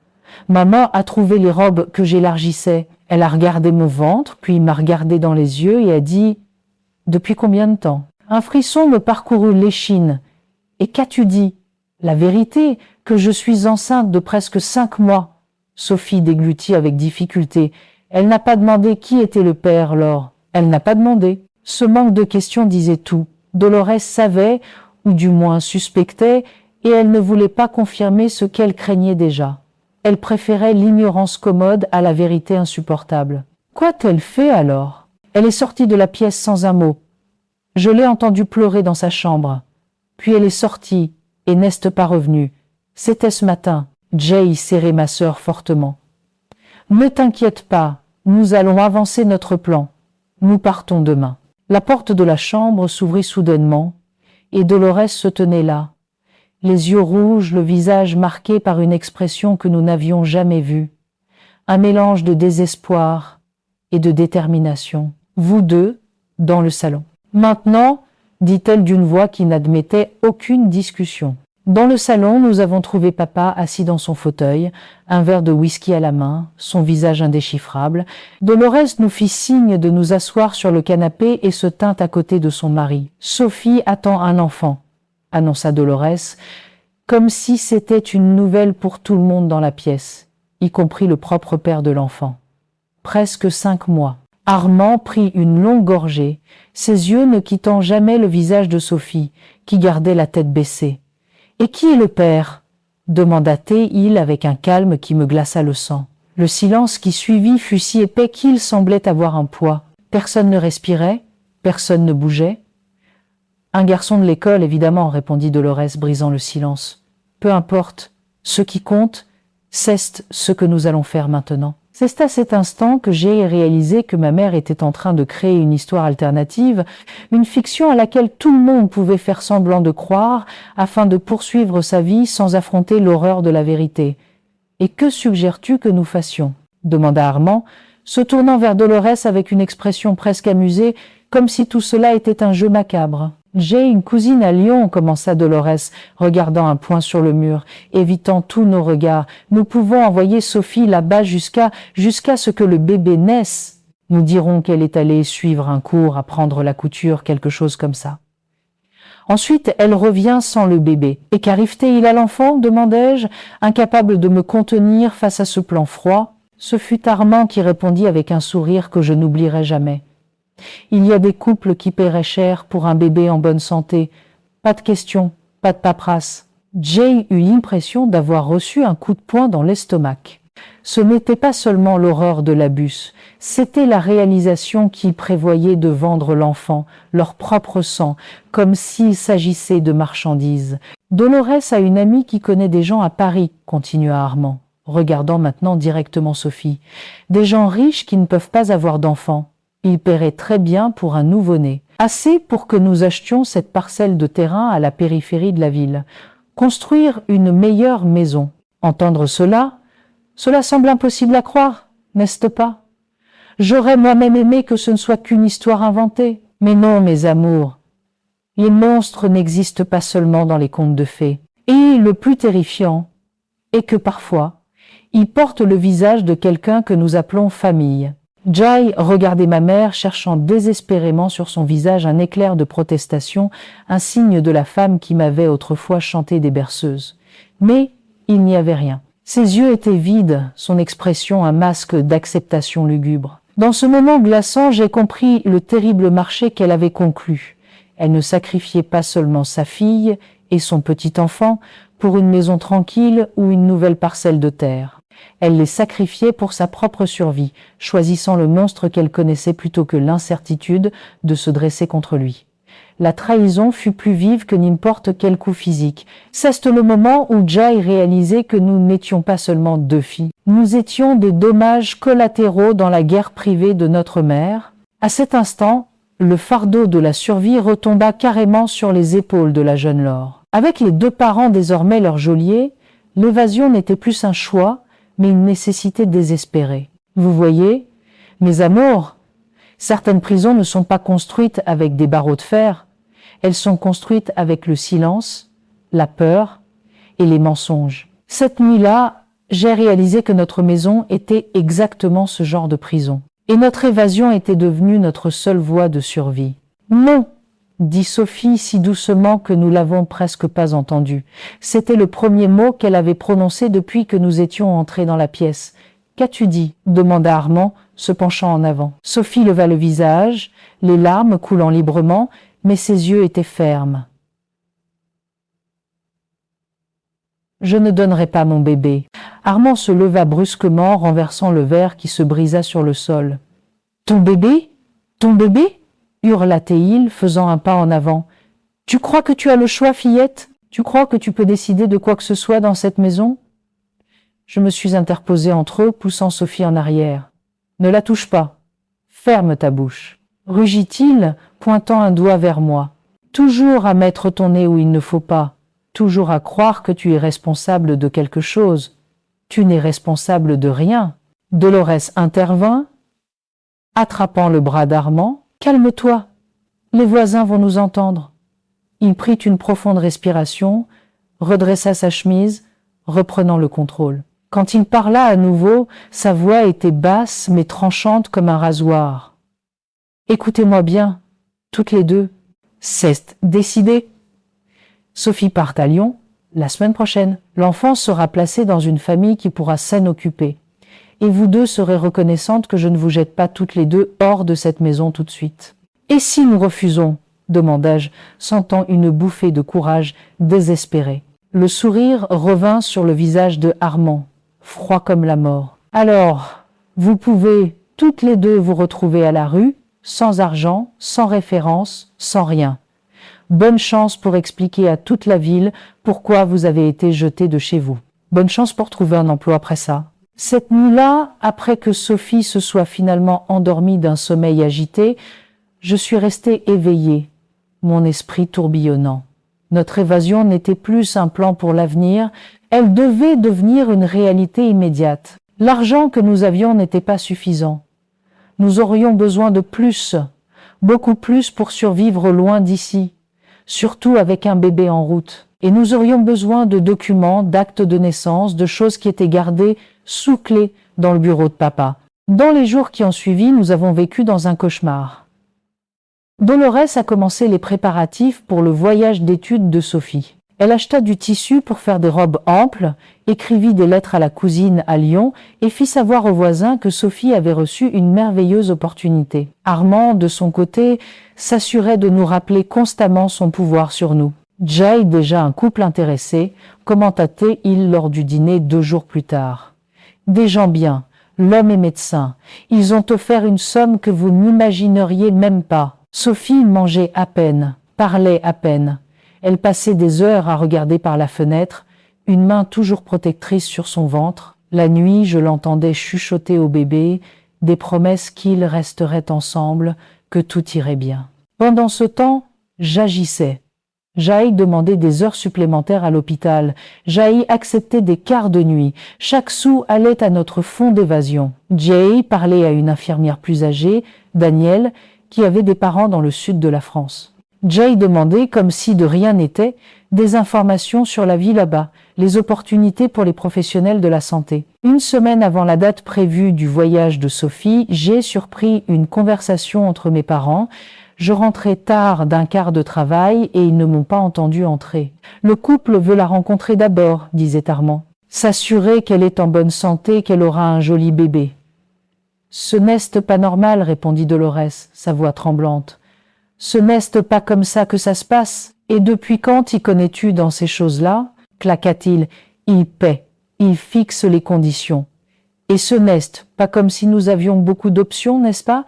Maman a trouvé les robes que j'élargissais. Elle a regardé mon ventre, puis m'a regardé dans les yeux et a dit « Depuis combien de temps ?» Un frisson me parcourut l'échine. « Et qu'as-tu dit ?»« La vérité, que je suis enceinte de presque 5 mois. » Sophie déglutit avec difficulté. Elle n'a pas demandé qui était le père, Laure. Elle n'a pas demandé. Ce manque de questions disait tout. Dolores savait, ou du moins suspectait, et elle ne voulait pas confirmer ce qu'elle craignait déjà. Elle préférait l'ignorance commode à la vérité insupportable. Qu'a-t-elle fait alors? Elle est sortie de la pièce sans un mot. Je l'ai entendue pleurer dans sa chambre. Puis elle est sortie, et n'est pas revenue. C'était ce matin. Jay serrait ma sœur fortement. « Ne t'inquiète pas, nous allons avancer notre plan. Nous partons demain. » La porte de la chambre s'ouvrit soudainement, et Dolores se tenait là, les yeux rouges, le visage marqué par une expression que nous n'avions jamais vue, un mélange de désespoir et de détermination. Vous deux, dans le salon. « Maintenant, » dit-elle d'une voix qui n'admettait aucune discussion. Dans le salon, nous avons trouvé papa assis dans son fauteuil, un verre de whisky à la main, son visage indéchiffrable. Dolores nous fit signe de nous asseoir sur le canapé et se tint à côté de son mari. « Sophie attend un enfant », annonça Dolores, comme si c'était une nouvelle pour tout le monde dans la pièce, y compris le propre père de l'enfant. Presque 5 mois. Armand prit une longue gorgée, ses yeux ne quittant jamais le visage de Sophie, qui gardait la tête baissée. « Et qui est le père ?» demanda-t-il avec un calme qui me glaça le sang. Le silence qui suivit fut si épais qu'il semblait avoir un poids. Personne ne respirait, personne ne bougeait. « Un garçon de l'école, évidemment, » répondit Dolores, brisant le silence. « Peu importe, ce qui compte, c'est ce que nous allons faire maintenant. » C'est à cet instant que j'ai réalisé que ma mère était en train de créer une histoire alternative, une fiction à laquelle tout le monde pouvait faire semblant de croire afin de poursuivre sa vie sans affronter l'horreur de la vérité. « Et que suggères-tu que nous fassions ?» demanda Armand, se tournant vers Dolores avec une expression presque amusée, comme si tout cela était un jeu macabre. « J'ai une cousine à Lyon, » commença Dolores, regardant un point sur le mur, évitant tous nos regards. « Nous pouvons envoyer Sophie là-bas jusqu'à ce que le bébé naisse. Nous dirons qu'elle est allée suivre un cours, apprendre la couture, quelque chose comme ça. Ensuite, elle revient sans le bébé. Et qu'arrive-t-il à l'enfant ?» demandai-je, incapable de me contenir face à ce plan froid. Ce fut Armand qui répondit avec un sourire que je n'oublierai jamais. Il y a des couples qui paieraient cher pour un bébé en bonne santé. Pas de question, pas de paperasse. Jay eut l'impression d'avoir reçu un coup de poing dans l'estomac. Ce n'était pas seulement l'horreur de l'abus, c'était la réalisation qu'ils prévoyaient de vendre l'enfant, leur propre sang, comme s'il s'agissait de marchandises. Dolores a une amie qui connaît des gens à Paris, continua Armand, regardant maintenant directement Sophie. Des gens riches qui ne peuvent pas avoir d'enfants. Ils paieraient très bien pour un nouveau-né. Assez pour que nous achetions cette parcelle de terrain à la périphérie de la ville. Construire une meilleure maison. Entendre cela semble impossible à croire, n'est-ce pas? J'aurais moi-même aimé que ce ne soit qu'une histoire inventée. Mais non, mes amours. Les monstres n'existent pas seulement dans les contes de fées. Et le plus terrifiant est que parfois, ils portent le visage de quelqu'un que nous appelons famille. Jay regardait ma mère, cherchant désespérément sur son visage un éclair de protestation, un signe de la femme qui m'avait autrefois chanté des berceuses. Mais il n'y avait rien. Ses yeux étaient vides, son expression un masque d'acceptation lugubre. Dans ce moment glaçant, j'ai compris le terrible marché qu'elle avait conclu. Elle ne sacrifiait pas seulement sa fille et son petit enfant pour une maison tranquille ou une nouvelle parcelle de terre. Elle les sacrifiait pour sa propre survie, choisissant le monstre qu'elle connaissait plutôt que l'incertitude de se dresser contre lui. La trahison fut plus vive que n'importe quel coup physique. C'est le moment où Jai réalisait que nous n'étions pas seulement deux filles. Nous étions des dommages collatéraux dans la guerre privée de notre mère. À cet instant, le fardeau de la survie retomba carrément sur les épaules de la jeune Laure. Avec les deux parents désormais leur geôlier, l'évasion n'était plus un choix, mais une nécessité désespérée. Vous voyez, mes amours, certaines prisons ne sont pas construites avec des barreaux de fer, elles sont construites avec le silence, la peur et les mensonges. Cette nuit-là, j'ai réalisé que notre maison était exactement ce genre de prison. Et notre évasion était devenue notre seule voie de survie. « Non !» dit Sophie si doucement que nous l'avons presque pas entendu. C'était le premier mot qu'elle avait prononcé depuis que nous étions entrés dans la pièce. « Qu'as-tu dit » demanda Armand, se penchant en avant. Sophie leva le visage, les larmes coulant librement, mais ses yeux étaient fermes. « Je ne donnerai pas mon bébé. » Armand se leva brusquement, renversant le verre qui se brisa sur le sol. « Ton bébé ? Ton bébé ?» hurla Théil, faisant un pas en avant. « Tu crois que tu as le choix, fillette ? Tu crois que tu peux décider de quoi que ce soit dans cette maison ?» Je me suis interposé entre eux, poussant Sophie en arrière. « Ne la touche pas. Ferme ta bouche. » Rugit-il, pointant un doigt vers moi. « Toujours à mettre ton nez où il ne faut pas. Toujours à croire que tu es responsable de quelque chose. Tu n'es responsable de rien. » Dolorès intervint, attrapant le bras d'Armand. « Calme-toi, les voisins vont nous entendre. » Il prit une profonde respiration, redressa sa chemise, reprenant le contrôle. Quand il parla à nouveau, sa voix était basse mais tranchante comme un rasoir. « Écoutez-moi bien, toutes les deux. C'est décidé. Sophie part à Lyon la semaine prochaine. L'enfant sera placé dans une famille qui pourra s'en occuper. Et vous deux serez reconnaissantes que je ne vous jette pas toutes les deux hors de cette maison tout de suite. »« Et si nous refusons ?» demandai-je, sentant une bouffée de courage désespérée. Le sourire revint sur le visage de Armand, froid comme la mort. « Alors, vous pouvez toutes les deux vous retrouver à la rue, sans argent, sans référence, sans rien. Bonne chance pour expliquer à toute la ville pourquoi vous avez été jeté de chez vous. Bonne chance pour trouver un emploi après ça. » Cette nuit-là, après que Sophie se soit finalement endormie d'un sommeil agité, je suis resté éveillé, mon esprit tourbillonnant. Notre évasion n'était plus un plan pour l'avenir, elle devait devenir une réalité immédiate. L'argent que nous avions n'était pas suffisant. Nous aurions besoin de plus, beaucoup plus pour survivre loin d'ici, surtout avec un bébé en route. Et nous aurions besoin de documents, d'actes de naissance, de choses qui étaient gardées sous clé dans le bureau de papa. Dans les jours qui ont suivi, nous avons vécu dans un cauchemar. Dolorès a commencé les préparatifs pour le voyage d'études de Sophie. Elle acheta du tissu pour faire des robes amples, écrivit des lettres à la cousine à Lyon et fit savoir aux voisins que Sophie avait reçu une merveilleuse opportunité. Armand, de son côté, s'assurait de nous rappeler constamment son pouvoir sur nous. Jai, déjà un couple intéressé, commenta-t-il lors du dîner 2 jours plus tard. « Des gens bien, l'homme est médecin. Ils ont offert une somme que vous n'imagineriez même pas. » Sophie mangeait à peine, parlait à peine. Elle passait des heures à regarder par la fenêtre, une main toujours protectrice sur son ventre. La nuit, je l'entendais chuchoter au bébé, des promesses qu'ils resteraient ensemble, que tout irait bien. Pendant ce temps, j'agissais. Jai demandait des heures supplémentaires à l'hôpital. Jai acceptait des quarts de nuit. Chaque sou allait à notre fonds d'évasion. Jai parlait à une infirmière plus âgée, Danielle, qui avait des parents dans le sud de la France. Jai demandait, comme si de rien n'était, des informations sur la vie là-bas, les opportunités pour les professionnels de la santé. Une semaine avant la date prévue du voyage de Sophie, j'ai surpris une conversation entre mes parents. Je rentrais tard d'un quart de travail et ils ne m'ont pas entendu entrer. « Le couple veut la rencontrer d'abord, » disait Armand. « S'assurer qu'elle est en bonne santé, qu'elle aura un joli bébé. »« Ce n'est pas normal, » répondit Dolorès, sa voix tremblante. « Ce n'est pas comme ça que ça se passe. Et depuis quand y connais-tu dans ces choses-là ? claqua-t-il, il paie, il fixe les conditions. Et ce n'est pas comme si nous avions beaucoup d'options, n'est-ce pas?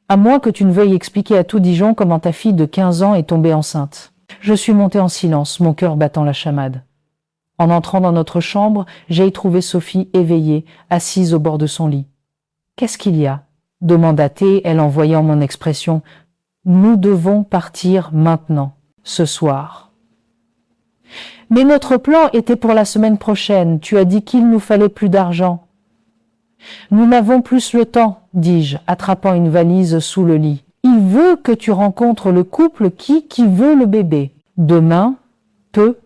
À moins que tu ne veuilles expliquer à tout Dijon comment ta fille de 15 ans est tombée enceinte. Je suis montée en silence, mon cœur battant la chamade. En entrant dans notre chambre, j'ai trouvé Sophie éveillée, assise au bord de son lit. « Qu'est-ce qu'il y a ?» demanda-t-elle en voyant mon expression. « Nous devons partir maintenant, ce soir. » « Mais notre plan était pour la semaine prochaine. Tu as dit qu'il nous fallait plus d'argent. »« Nous n'avons plus le temps, dis-je, attrapant une valise sous le lit. Il veut que tu rencontres le couple qui veut le bébé. Demain peut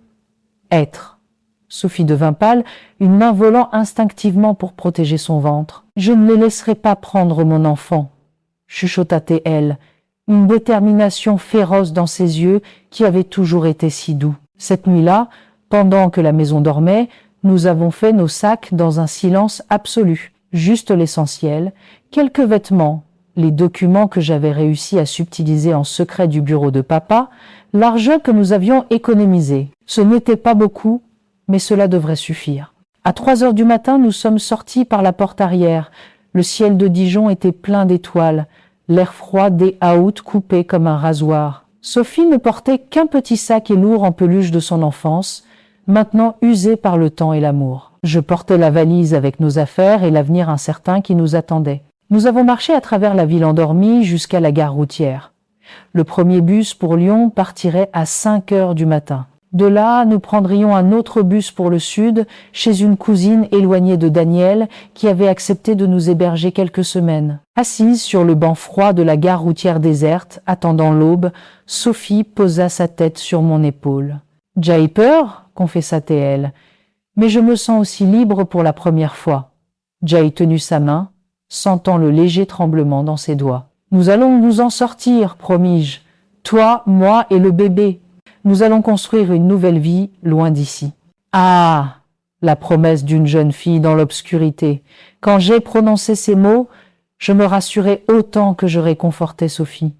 être. » Sophie devint pâle, une main volant instinctivement pour protéger son ventre. « Je ne les laisserai pas prendre mon enfant, » chuchota-t-elle, une détermination féroce dans ses yeux qui avaient toujours été si doux. Cette nuit-là, pendant que la maison dormait, nous avons fait nos sacs dans un silence absolu, juste l'essentiel, quelques vêtements, les documents que j'avais réussi à subtiliser en secret du bureau de papa, l'argent que nous avions économisé. Ce n'était pas beaucoup, mais cela devrait suffire. À 3 heures du matin, nous sommes sortis par la porte arrière. Le ciel de Dijon était plein d'étoiles, l'air froid des août coupé comme un rasoir. Sophie ne portait qu'un petit sac et lourd en peluche de son enfance, maintenant usé par le temps et l'amour. Je portais la valise avec nos affaires et l'avenir incertain qui nous attendait. Nous avons marché à travers la ville endormie jusqu'à la gare routière. Le premier bus pour Lyon partirait à 5 heures du matin. De là, nous prendrions un autre bus pour le sud, chez une cousine éloignée de Daniel, qui avait accepté de nous héberger quelques semaines. Assise sur le banc froid de la gare routière déserte, attendant l'aube, Sophie posa sa tête sur mon épaule. « J'ai peur » confessa-t-elle, « mais je me sens aussi libre pour la première fois. » J'ai tenu sa main, sentant le léger tremblement dans ses doigts. « Nous allons nous en sortir, promis-je. Toi, moi et le bébé. Nous allons construire une nouvelle vie loin d'ici. » Ah, la promesse d'une jeune fille dans l'obscurité. Quand j'ai prononcé ces mots, je me rassurais autant que je réconfortais Sophie.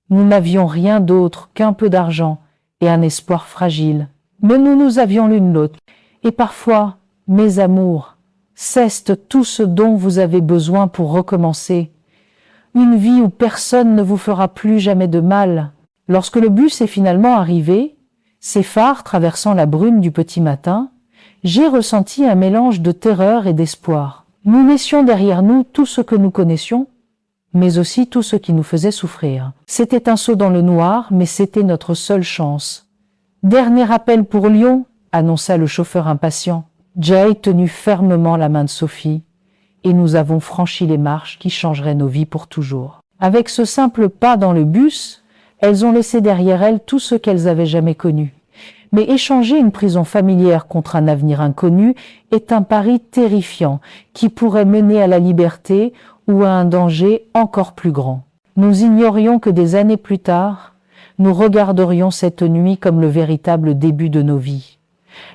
Nous n'avions rien d'autre qu'un peu d'argent et un espoir fragile. Mais nous avions l'une l'autre. Et parfois, mes amours, cesse tout ce dont vous avez besoin pour recommencer. Une vie où personne ne vous fera plus jamais de mal. Lorsque le bus est finalement arrivé, ses phares traversant la brume du petit matin, j'ai ressenti un mélange de terreur et d'espoir. Nous laissions derrière nous tout ce que nous connaissions, mais aussi tout ce qui nous faisait souffrir. C'était un saut dans le noir, mais c'était notre seule chance. « Dernier appel pour Lyon », annonça le chauffeur impatient. Jay tenu fermement la main de Sophie, et nous avons franchi les marches qui changeraient nos vies pour toujours. Avec ce simple pas dans le bus, elles ont laissé derrière elles tout ce qu'elles avaient jamais connu. Mais échanger une prison familière contre un avenir inconnu est un pari terrifiant qui pourrait mener à la liberté ou à un danger encore plus grand. Nous ignorions que des années plus tard, nous regarderions cette nuit comme le véritable début de nos vies.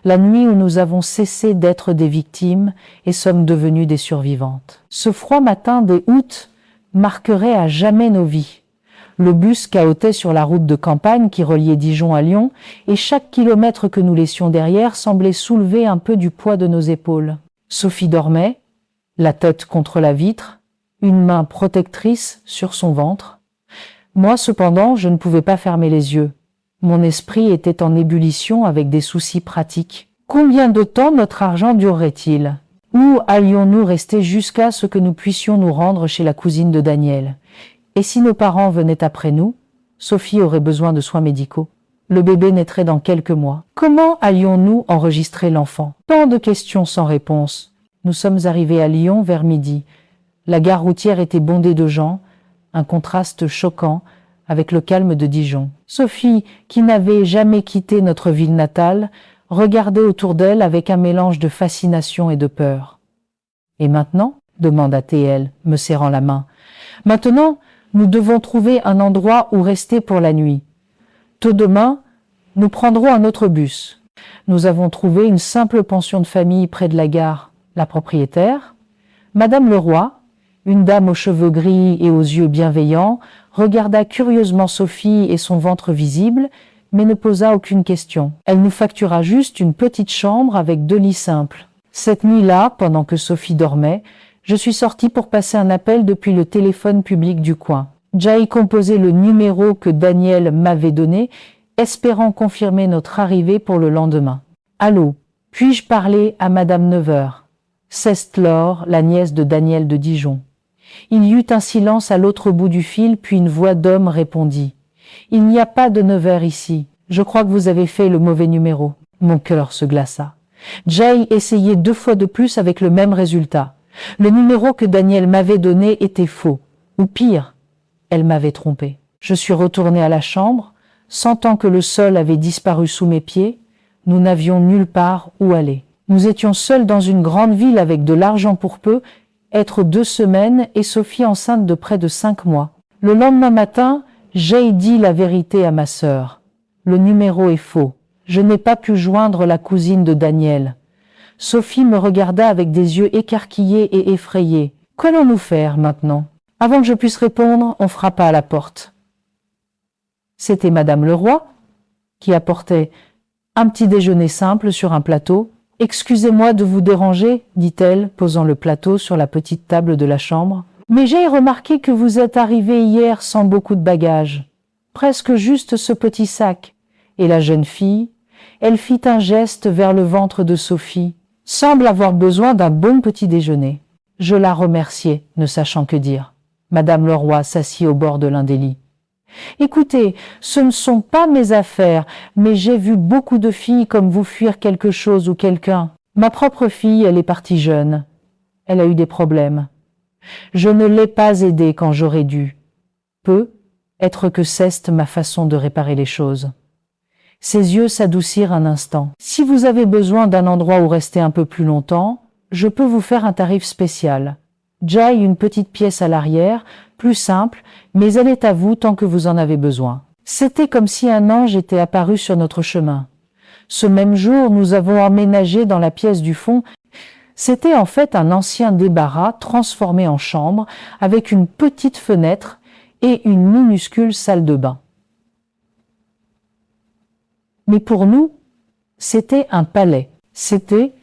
La nuit où nous avons cessé d'être des victimes et sommes devenues des survivantes. Ce froid matin des août marquerait à jamais nos vies. Le bus cahotait sur la route de campagne qui reliait Dijon à Lyon, et chaque kilomètre que nous laissions derrière semblait soulever un peu du poids de nos épaules. Sophie dormait, la tête contre la vitre, une main protectrice sur son ventre. Moi, cependant, je ne pouvais pas fermer les yeux. Mon esprit était en ébullition avec des soucis pratiques. Combien de temps notre argent durerait-il? Où allions-nous rester jusqu'à ce que nous puissions nous rendre chez la cousine de Daniel? Et si nos parents venaient après nous, Sophie aurait besoin de soins médicaux. Le bébé naîtrait dans quelques mois. Comment allions-nous enregistrer l'enfant? Tant de questions sans réponse. Nous sommes arrivés à Lyon vers midi. La gare routière était bondée de gens, un contraste choquant avec le calme de Dijon. Sophie, qui n'avait jamais quitté notre ville natale, regardait autour d'elle avec un mélange de fascination et de peur. « Et maintenant ?» demanda-t-elle, me serrant la main. « Maintenant, nous devons trouver un endroit où rester pour la nuit. Tôt demain, nous prendrons un autre bus. Nous avons trouvé une simple pension de famille près de la gare. La propriétaire, Madame Leroy, une dame aux cheveux gris et aux yeux bienveillants, regarda curieusement Sophie et son ventre visible, mais ne posa aucune question. Elle nous factura juste une petite chambre avec 2 lits simples. Cette nuit-là, pendant que Sophie dormait, je suis sortie pour passer un appel depuis le téléphone public du coin. Jay composait le numéro que Daniel m'avait donné, espérant confirmer notre arrivée pour le lendemain. « Allô, puis-je parler à Madame Nevers ?» Ceste-Laure, la nièce de Daniel de Dijon. Il y eut un silence à l'autre bout du fil, puis une voix d'homme répondit. « Il n'y a pas de Nevers ici. Je crois que vous avez fait le mauvais numéro. » Mon cœur se glaça. Jay essayait 2 fois de plus avec le même résultat. Le numéro que Daniel m'avait donné était faux. Ou pire, elle m'avait trompé. Je suis retournée à la chambre, sentant que le sol avait disparu sous mes pieds. Nous n'avions nulle part où aller. Nous étions seuls dans une grande ville avec de l'argent pour peu, être 2 semaines et Sophie enceinte de près de 5 mois. Le lendemain matin, j'ai dit la vérité à ma sœur. Le numéro est faux. Je n'ai pas pu joindre la cousine de Daniel. Sophie me regarda avec des yeux écarquillés et effrayés. Qu'allons-nous faire maintenant? Avant que je puisse répondre, on frappa à la porte. C'était Madame Leroy, qui apportait un petit déjeuner simple sur un plateau. « Excusez-moi de vous déranger, dit-elle, posant le plateau sur la petite table de la chambre. Mais j'ai remarqué que vous êtes arrivé hier sans beaucoup de bagages. Presque juste ce petit sac. » Et la jeune fille, elle fit un geste vers le ventre de Sophie, semble avoir besoin d'un bon petit déjeuner. Je la remerciai, ne sachant que dire. Madame Leroy s'assit au bord de l'un des lits. « Écoutez, ce ne sont pas mes affaires, mais j'ai vu beaucoup de filles comme vous fuir quelque chose ou quelqu'un. Ma propre fille, elle est partie jeune. Elle a eu des problèmes. Je ne l'ai pas aidée quand j'aurais dû. Peut être que c'est ma façon de réparer les choses. » Ses yeux s'adoucirent un instant. « Si vous avez besoin d'un endroit où rester un peu plus longtemps, je peux vous faire un tarif spécial. Jay, une petite pièce à l'arrière, plus simple, mais elle est à vous tant que vous en avez besoin. » C'était comme si un ange était apparu sur notre chemin. Ce même jour, nous avons emménagé dans la pièce du fond. C'était en fait un ancien débarras transformé en chambre, avec une petite fenêtre et une minuscule salle de bain. Mais pour nous, c'était un palais. C'était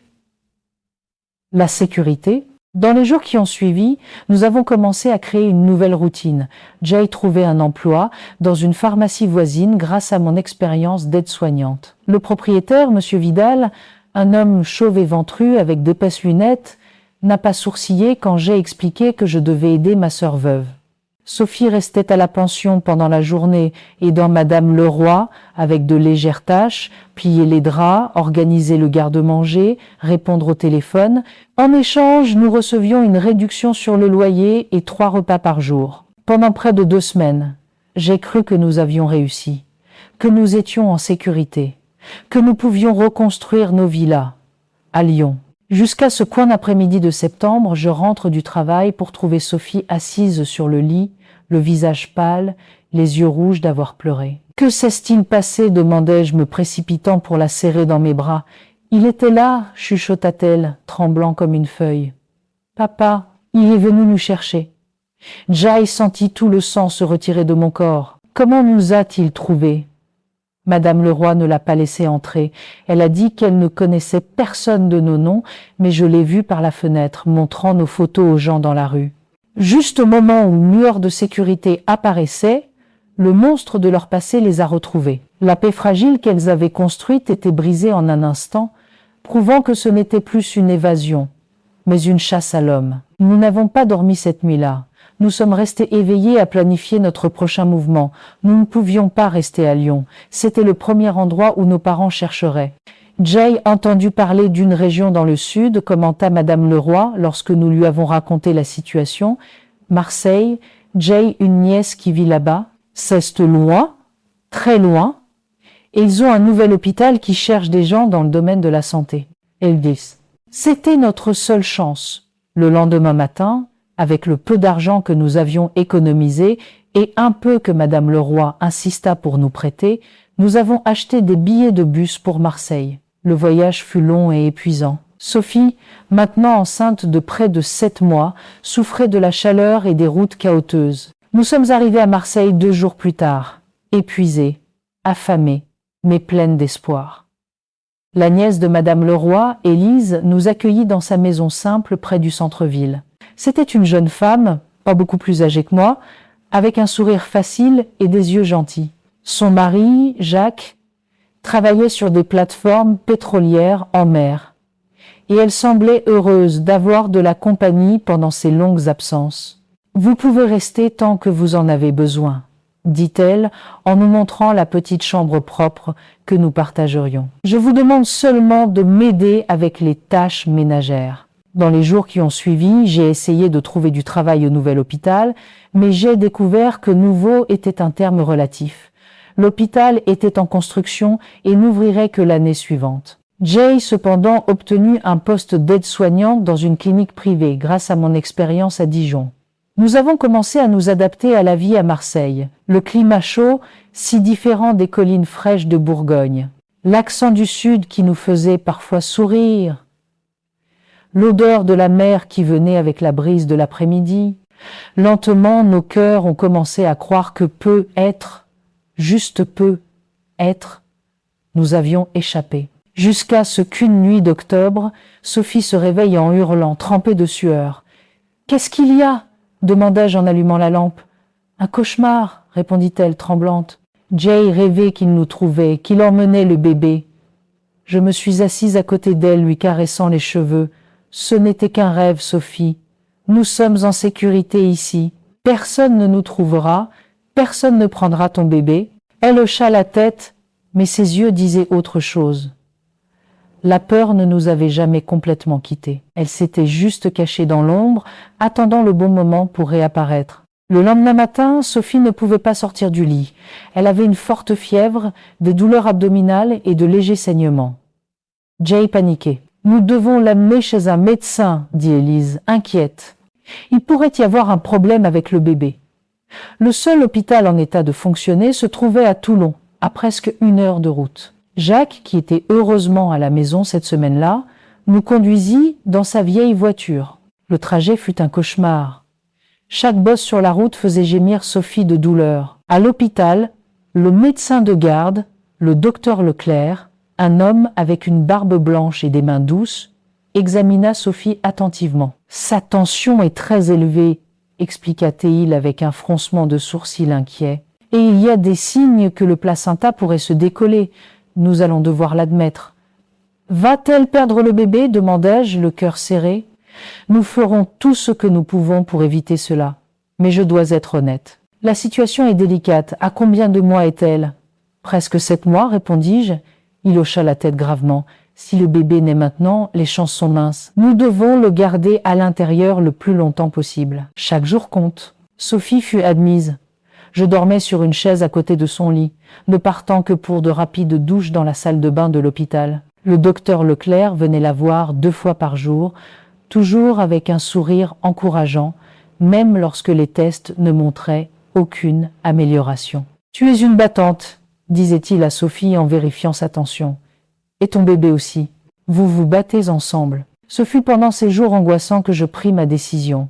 la sécurité. Dans les jours qui ont suivi, nous avons commencé à créer une nouvelle routine. Jay trouvait un emploi dans une pharmacie voisine grâce à mon expérience d'aide-soignante. Le propriétaire, M. Vidal, un homme chauve et ventru avec d'épaisses lunettes, n'a pas sourcillé quand j'ai expliqué que je devais aider ma sœur veuve. Sophie restait à la pension pendant la journée, aidant Madame Leroy avec de légères tâches, plier les draps, organiser le garde-manger, répondre au téléphone. En échange, nous recevions une réduction sur le loyer et 3 repas par jour. Pendant près de 2 semaines, j'ai cru que nous avions réussi, que nous étions en sécurité, que nous pouvions reconstruire nos villas à Lyon. Jusqu'à ce coin d'après-midi de septembre, je rentre du travail pour trouver Sophie assise sur le lit, le visage pâle, les yeux rouges d'avoir pleuré. « Que s'est-il passé ?» demandai-je, me précipitant pour la serrer dans mes bras. « Il était là » chuchota-t-elle, tremblant comme une feuille. « Papa, il est venu nous chercher. » Jay sentit tout le sang se retirer de mon corps. « Comment nous a-t-il trouvés ?» Madame Leroy ne l'a pas laissé entrer. Elle a dit qu'elle ne connaissait personne de nos noms, mais je l'ai vue par la fenêtre, montrant nos photos aux gens dans la rue. Juste au moment où une lueur de sécurité apparaissait, le monstre de leur passé les a retrouvés. La paix fragile qu'elles avaient construite était brisée en un instant, prouvant que ce n'était plus une évasion, mais une chasse à l'homme. Nous n'avons pas dormi cette nuit-là. Nous sommes restés éveillés à planifier notre prochain mouvement. Nous ne pouvions pas rester à Lyon. C'était le premier endroit où nos parents chercheraient. Jay a entendu parler d'une région dans le sud, commenta Madame Leroy lorsque nous lui avons raconté la situation. Marseille, Jay, une nièce qui vit là-bas. C'est loin, très loin. Et ils ont un nouvel hôpital qui cherche des gens dans le domaine de la santé. Elvis. C'était notre seule chance. Le lendemain matin, avec le peu d'argent que nous avions économisé et un peu que Madame Leroy insista pour nous prêter, nous avons acheté des billets de bus pour Marseille. Le voyage fut long et épuisant. Sophie, maintenant enceinte de près de 7 mois, souffrait de la chaleur et des routes chaotiques. Nous sommes arrivés à Marseille 2 jours plus tard, épuisés, affamés. mais pleine d'espoir. La nièce de Madame Leroy, Élise, nous accueillit dans sa maison simple près du centre-ville. C'était une jeune femme, pas beaucoup plus âgée que moi, avec un sourire facile et des yeux gentils. Son mari, Jacques, travaillait sur des plateformes pétrolières en mer, et elle semblait heureuse d'avoir de la compagnie pendant ses longues absences. « Vous pouvez rester tant que vous en avez besoin », dit-elle en nous montrant la petite chambre propre que nous partagerions. « Je vous demande seulement de m'aider avec les tâches ménagères. » Dans les jours qui ont suivi, j'ai essayé de trouver du travail au nouvel hôpital, mais j'ai découvert que « nouveau » était un terme relatif. L'hôpital était en construction et n'ouvrirait que l'année suivante. J'ai cependant obtenu un poste d'aide-soignante dans une clinique privée grâce à mon expérience à Dijon. Nous avons commencé à nous adapter à la vie à Marseille, le climat chaud, si différent des collines fraîches de Bourgogne, l'accent du sud qui nous faisait parfois sourire, l'odeur de la mer qui venait avec la brise de l'après-midi. Lentement, nos cœurs ont commencé à croire que peut être, juste peut être, nous avions échappé. Jusqu'à ce qu'une nuit d'octobre, Sophie se réveille en hurlant, trempée de sueur. « Qu'est-ce qu'il y a ?» demandai-je en allumant la lampe. « Un cauchemar » répondit-elle tremblante. Jay rêvait qu'il nous trouvait, qu'il emmenait le bébé. Je me suis assise à côté d'elle, lui caressant les cheveux. « Ce n'était qu'un rêve, Sophie. Nous sommes en sécurité ici. Personne ne nous trouvera, personne ne prendra ton bébé. » Elle hocha la tête, mais ses yeux disaient autre chose. La peur ne nous avait jamais complètement quittés. Elle s'était juste cachée dans l'ombre, attendant le bon moment pour réapparaître. Le lendemain matin, Sophie ne pouvait pas sortir du lit. Elle avait une forte fièvre, des douleurs abdominales et de légers saignements. Jay paniquait. « Nous devons l'amener chez un médecin, » dit Élise, inquiète. « Il pourrait y avoir un problème avec le bébé. » Le seul hôpital en état de fonctionner se trouvait à Toulon, à presque 1 heure de route. Jacques, qui était heureusement à la maison cette semaine-là, nous conduisit dans sa vieille voiture. Le trajet fut un cauchemar. Chaque bosse sur la route faisait gémir Sophie de douleur. À l'hôpital, le médecin de garde, le docteur Leclerc, un homme avec une barbe blanche et des mains douces, examina Sophie attentivement. « Sa tension est très élevée, » expliqua-t-il avec un froncement de sourcils inquiet. « Et il y a des signes que le placenta pourrait se décoller. Nous allons devoir l'admettre. »« Va-t-elle perdre le bébé ?» demandai-je, le cœur serré. « Nous ferons tout ce que nous pouvons pour éviter cela. Mais je dois être honnête. La situation est délicate. À combien de mois est-elle ?»« Presque 7 mois, répondis-je. Il hocha la tête gravement. « Si le bébé naît maintenant, les chances sont minces. Nous devons le garder à l'intérieur le plus longtemps possible. Chaque jour compte. » Sophie fut admise. Je dormais sur une chaise à côté de son lit, ne partant que pour de rapides douches dans la salle de bain de l'hôpital. Le docteur Leclerc venait la voir 2 fois par jour, toujours avec un sourire encourageant, même lorsque les tests ne montraient aucune amélioration. « Tu es une battante », disait-il à Sophie en vérifiant sa tension. « Et ton bébé aussi. Vous vous battez ensemble. » Ce fut pendant ces jours angoissants que je pris ma décision.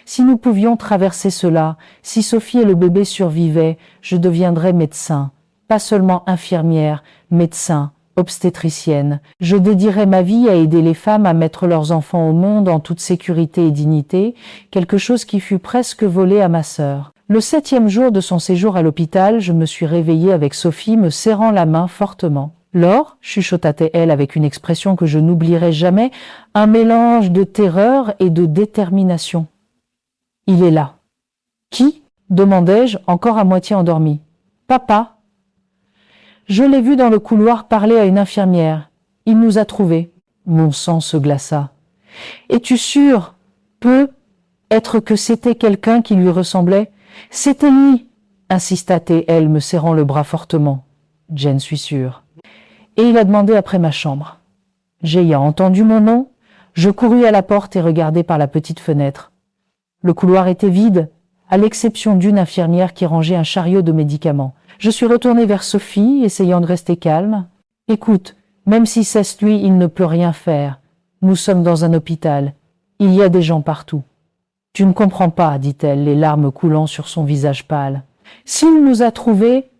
Si nous pouvions traverser cela, si Sophie et le bébé survivaient, je deviendrais médecin, pas seulement infirmière, médecin, obstétricienne. Je dédierais ma vie à aider les femmes à mettre leurs enfants au monde en toute sécurité et dignité, quelque chose qui fut presque volé à ma sœur. Le 7e jour de son séjour à l'hôpital, je me suis réveillée avec Sophie me serrant la main fortement. « Laure » chuchota-t-elle avec une expression que je n'oublierai jamais, un mélange de terreur et de détermination. « Il est là. »« Qui ?» demandai-je, encore à moitié endormi. « Papa. » Je l'ai vu dans le couloir parler à une infirmière. Il nous a trouvés. Mon sang se glaça. « Es-tu sûre, peut être que c'était quelqu'un qui lui ressemblait ? » « C'était lui, insista-t-elle, me serrant le bras fortement. « J'en suis sûre. » Et il a demandé après ma chambre. J'ayant entendu mon nom, je courus à la porte et regardai par la petite fenêtre. Le couloir était vide, à l'exception d'une infirmière qui rangeait un chariot de médicaments. Je suis retournée vers Sophie, essayant de rester calme. « Écoute, même si c'est lui, il ne peut rien faire. Nous sommes dans un hôpital. Il y a des gens partout. » « Tu ne comprends pas, dit-elle, les larmes coulant sur son visage pâle. S'il nous a trouvés,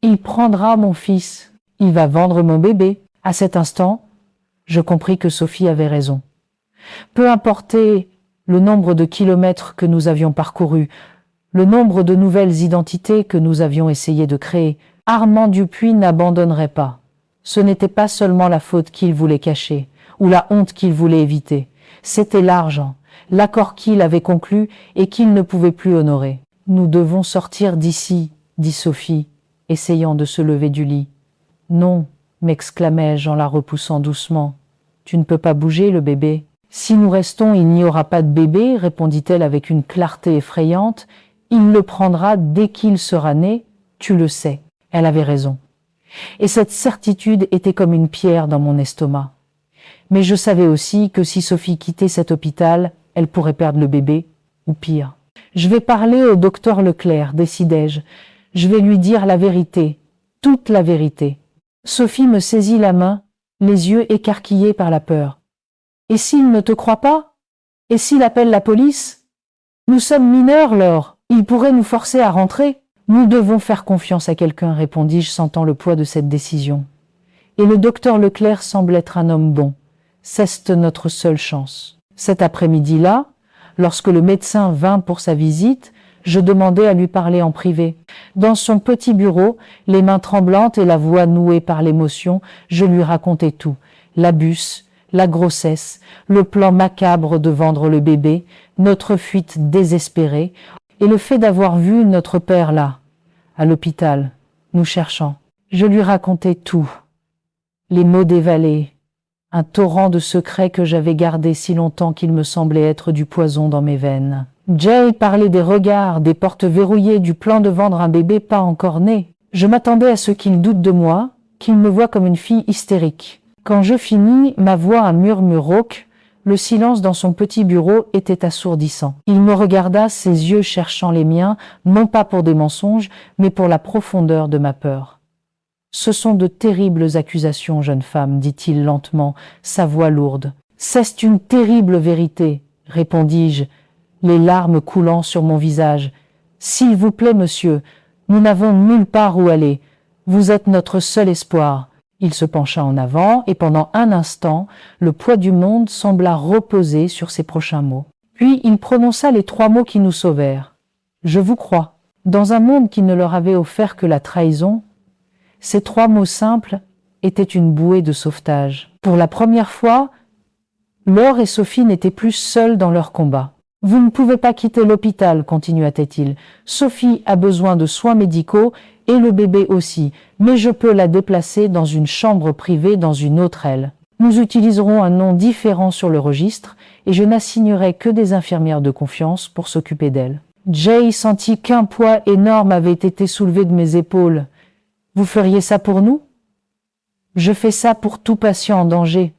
Il prendra mon fils. Il va vendre mon bébé. À cet instant, je compris que Sophie avait raison. Peu importait le nombre de kilomètres que nous avions parcourus, le nombre de nouvelles identités que nous avions essayé de créer, Armand Dupuis n'abandonnerait pas. Ce n'était pas seulement la faute qu'il voulait cacher, ou la honte qu'il voulait éviter. C'était l'argent, l'accord qu'il avait conclu et qu'il ne pouvait plus honorer. « Nous devons sortir d'ici, » dit Sophie, essayant de se lever du lit. « Non, » m'exclamai-je en la repoussant doucement. « Tu ne peux pas bouger le bébé. »« Si nous restons, il n'y aura pas de bébé, » répondit-elle avec une clarté effrayante. « Il le prendra dès qu'il sera né, tu le sais. » Elle avait raison. Et cette certitude était comme une pierre dans mon estomac. Mais je savais aussi que si Sophie quittait cet hôpital, elle pourrait perdre le bébé, ou pire. « Je vais parler au docteur Leclerc, décidai-je. Je vais lui dire la vérité, toute la vérité. » Sophie me saisit la main, les yeux écarquillés par la peur. « Et s'il ne te croit pas? Et s'il appelle la police? Nous sommes mineurs, Laure. Il pourrait nous forcer à rentrer. » « Nous devons faire confiance à quelqu'un, répondis-je, sentant le poids de cette décision. Et le docteur Leclerc semble être un homme bon. C'est notre seule chance. Cet après-midi-là, lorsque le médecin vint pour sa visite, je demandai à lui parler en privé. Dans son petit bureau, les mains tremblantes et la voix nouée par l'émotion, je lui racontai tout. L'abus, la grossesse, le plan macabre de vendre le bébé, notre fuite désespérée, et le fait d'avoir vu notre père là, à l'hôpital, nous cherchant. Je lui racontai tout. Les mots dévalés, un torrent de secrets que j'avais gardés si longtemps qu'il me semblait être du poison dans mes veines. Jay parlait des regards, des portes verrouillées, du plan de vendre un bébé pas encore né. Je m'attendais à ce qu'il doute de moi, qu'il me voie comme une fille hystérique. Quand je finis, ma voix un murmure rauque. Le silence dans son petit bureau était assourdissant. Il me regarda, ses yeux cherchant les miens, non pas pour des mensonges, mais pour la profondeur de ma peur. « Ce sont de terribles accusations, jeune femme, dit-il lentement, sa voix lourde. « C'est une terrible vérité, répondis-je, les larmes coulant sur mon visage. S'il vous plaît, monsieur, nous n'avons nulle part où aller. Vous êtes notre seul espoir. » Il se pencha en avant et pendant un instant, le poids du monde sembla reposer sur ses prochains mots. Puis il prononça les 3 mots qui nous sauvèrent. « Je vous crois ». Dans un monde qui ne leur avait offert que la trahison, ces 3 mots simples étaient une bouée de sauvetage. Pour la première fois, Laure et Sophie n'étaient plus seules dans leur combat. « Vous ne pouvez pas quitter l'hôpital, continua-t-il. Sophie a besoin de soins médicaux et le bébé aussi, mais je peux la déplacer dans une chambre privée dans une autre aile. Nous utiliserons un nom différent sur le registre et je n'assignerai que des infirmières de confiance pour s'occuper d'elle. » Jay sentit qu'un poids énorme avait été soulevé de mes épaules. « Vous feriez ça pour nous? »« Je fais ça pour tout patient en danger, »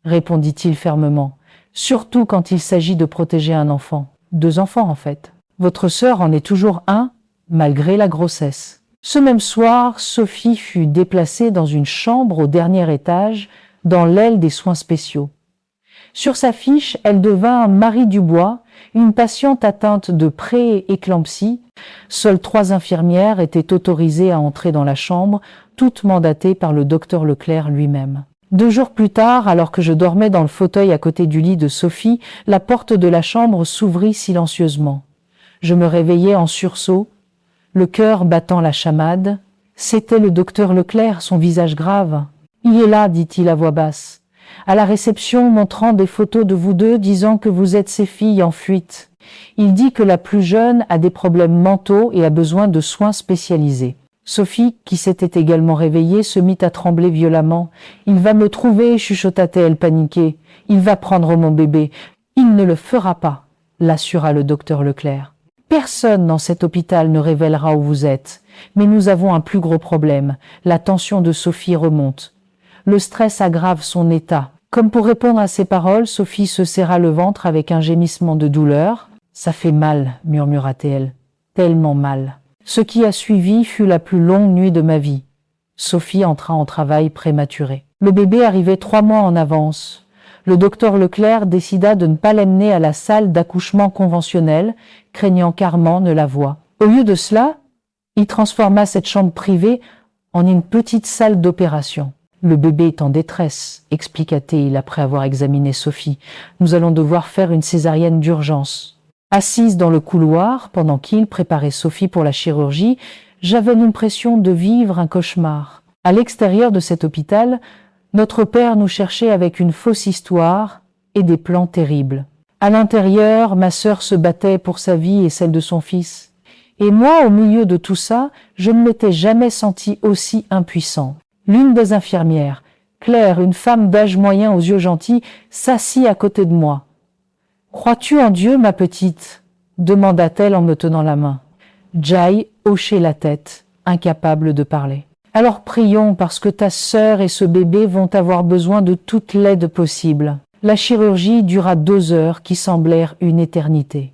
répondit-il fermement. « Surtout quand il s'agit de protéger un enfant. 2 enfants, en fait. Votre sœur en est toujours un, malgré la grossesse. » Ce même soir, Sophie fut déplacée dans une chambre au dernier étage, dans l'aile des soins spéciaux. Sur sa fiche, elle devint Marie Dubois, une patiente atteinte de pré-éclampsie. Seules 3 infirmières étaient autorisées à entrer dans la chambre, toutes mandatées par le docteur Leclerc lui-même. 2 jours plus tard, alors que je dormais dans le fauteuil à côté du lit de Sophie, la porte de la chambre s'ouvrit silencieusement. Je me réveillai en sursaut, le cœur battant la chamade. C'était le docteur Leclerc, son visage grave. « Il est là, dit-il à voix basse, à la réception montrant des photos de vous 2 disant que vous êtes ses filles en fuite. Il dit que la plus jeune a des problèmes mentaux et a besoin de soins spécialisés. » Sophie, qui s'était également réveillée, se mit à trembler violemment. « Il va me trouver, chuchota-t-elle paniquée. Il va prendre mon bébé. Il ne le fera pas, l'assura le docteur Leclerc. Personne dans cet hôpital ne révélera où vous êtes. Mais nous avons un plus gros problème. La tension de Sophie remonte. Le stress aggrave son état. » Comme pour répondre à ces paroles, Sophie se serra le ventre avec un gémissement de douleur. « Ça fait mal, » murmura-t-elle. « Tellement mal. » Ce qui a suivi fut la plus longue nuit de ma vie. Sophie entra en travail prématuré. Le bébé arrivait 3 mois en avance. Le docteur Leclerc décida de ne pas l'emmener à la salle d'accouchement conventionnelle, craignant qu'Armand ne la voie. Au lieu de cela, il transforma cette chambre privée en une petite salle d'opération. Le bébé est en détresse, expliqua-t-il après avoir examiné Sophie. Nous allons devoir faire une césarienne d'urgence. Assise dans le couloir, pendant qu'il préparait Sophie pour la chirurgie, j'avais l'impression de vivre un cauchemar. À l'extérieur de cet hôpital, notre père nous cherchait avec une fausse histoire et des plans terribles. À l'intérieur, ma sœur se battait pour sa vie et celle de son fils. Et moi, au milieu de tout ça, je ne m'étais jamais senti aussi impuissant. L'une des infirmières, Claire, une femme d'âge moyen aux yeux gentils, s'assit à côté de moi. « Crois-tu en Dieu, ma petite ?» demanda-t-elle en me tenant la main. Jai hochait la tête, incapable de parler. « Alors prions parce que ta sœur et ce bébé vont avoir besoin de toute l'aide possible. » La chirurgie dura 2 heures qui semblèrent une éternité.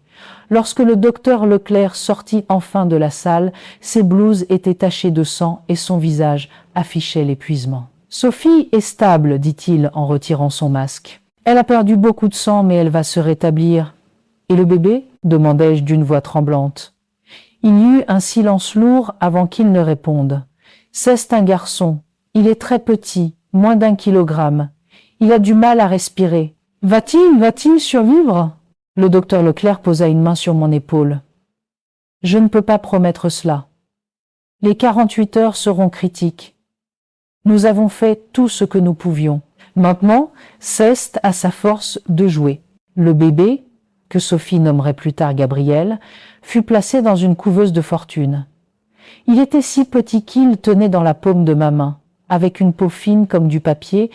Lorsque le docteur Leclerc sortit enfin de la salle, ses blouses étaient tachées de sang et son visage affichait l'épuisement. « Sophie est stable, dit-il en retirant son masque. Elle a perdu beaucoup de sang, mais elle va se rétablir. Et le bébé ? demandai-je d'une voix tremblante. Il y eut un silence lourd avant qu'il ne réponde. « C'est un garçon. Il est très petit, moins d'1 kilogramme. Il a du mal à respirer. Va-t-il survivre ?» Le docteur Leclerc posa une main sur mon épaule. « Je ne peux pas promettre cela. Les 48 heures seront critiques. Nous avons fait tout ce que nous pouvions. Maintenant, c'est à sa force de jouer. » Le bébé, que Sophie nommerait plus tard Gabriel, fut placé dans une couveuse de fortune. Il était si petit qu'il tenait dans la paume de ma main, avec une peau fine comme du papier,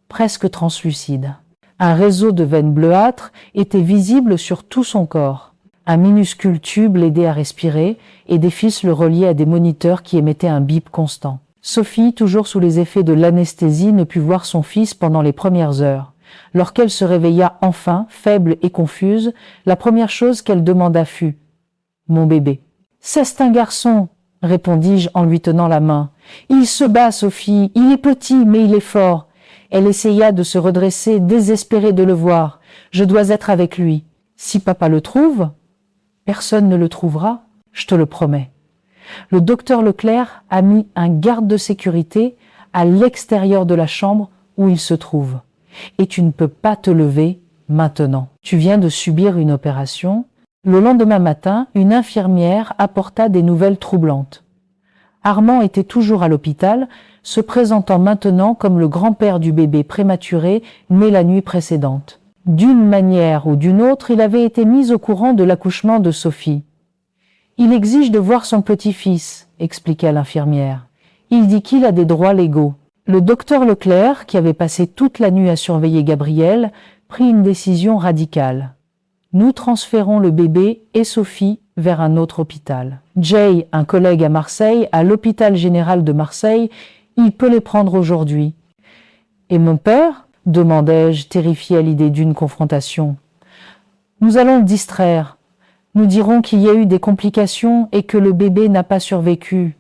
presque translucide. Un réseau de veines bleuâtres était visible sur tout son corps. Un minuscule tube l'aidait à respirer et des fils le reliaient à des moniteurs qui émettaient un bip constant. Sophie, toujours sous les effets de l'anesthésie, ne put voir son fils pendant les premières heures. Lorsqu'elle se réveilla enfin, faible et confuse, la première chose qu'elle demanda fut « Mon bébé ». « C'est un garçon », répondis-je en lui tenant la main. « Il se bat, Sophie, il est petit, mais il est fort. » Elle essaya de se redresser, désespérée de le voir. « Je dois être avec lui. Si papa le trouve, personne ne le trouvera, je te le promets. » Le docteur Leclerc a mis un garde de sécurité à l'extérieur de la chambre où il se trouve. Et tu ne peux pas te lever maintenant. Tu viens de subir une opération. Le lendemain matin, une infirmière apporta des nouvelles troublantes. Armand était toujours à l'hôpital, se présentant maintenant comme le grand-père du bébé prématuré né la nuit précédente. D'une manière ou d'une autre, il avait été mis au courant de l'accouchement de Sophie. « Il exige de voir son petit-fils », expliqua l'infirmière. « Il dit qu'il a des droits légaux. » Le docteur Leclerc, qui avait passé toute la nuit à surveiller Gabriel, prit une décision radicale. Nous transférons le bébé et Sophie vers un autre hôpital. Jay, un collègue à Marseille, à l'hôpital général de Marseille, il peut les prendre aujourd'hui. « Et mon père ?» demandai-je, terrifié à l'idée d'une confrontation. « Nous allons le distraire. Nous dirons qu'il y a eu des complications et que le bébé n'a pas survécu.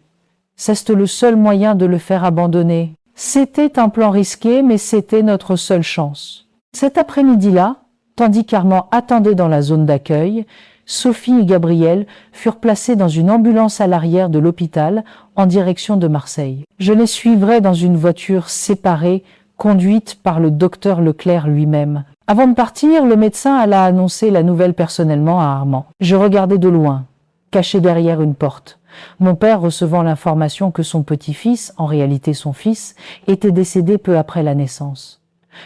C'est le seul moyen de le faire abandonner. C'était un plan risqué, mais c'était notre seule chance. » Cet après-midi-là, tandis qu'Armand attendait dans la zone d'accueil, Sophie et Gabriel furent placés dans une ambulance à l'arrière de l'hôpital en direction de Marseille. Je les suivrai dans une voiture séparée, conduite par le docteur Leclerc lui-même. Avant de partir, le médecin alla annoncer la nouvelle personnellement à Armand. Je regardais de loin, caché derrière une porte. Mon père recevant l'information que son petit-fils, en réalité son fils, était décédé peu après la naissance.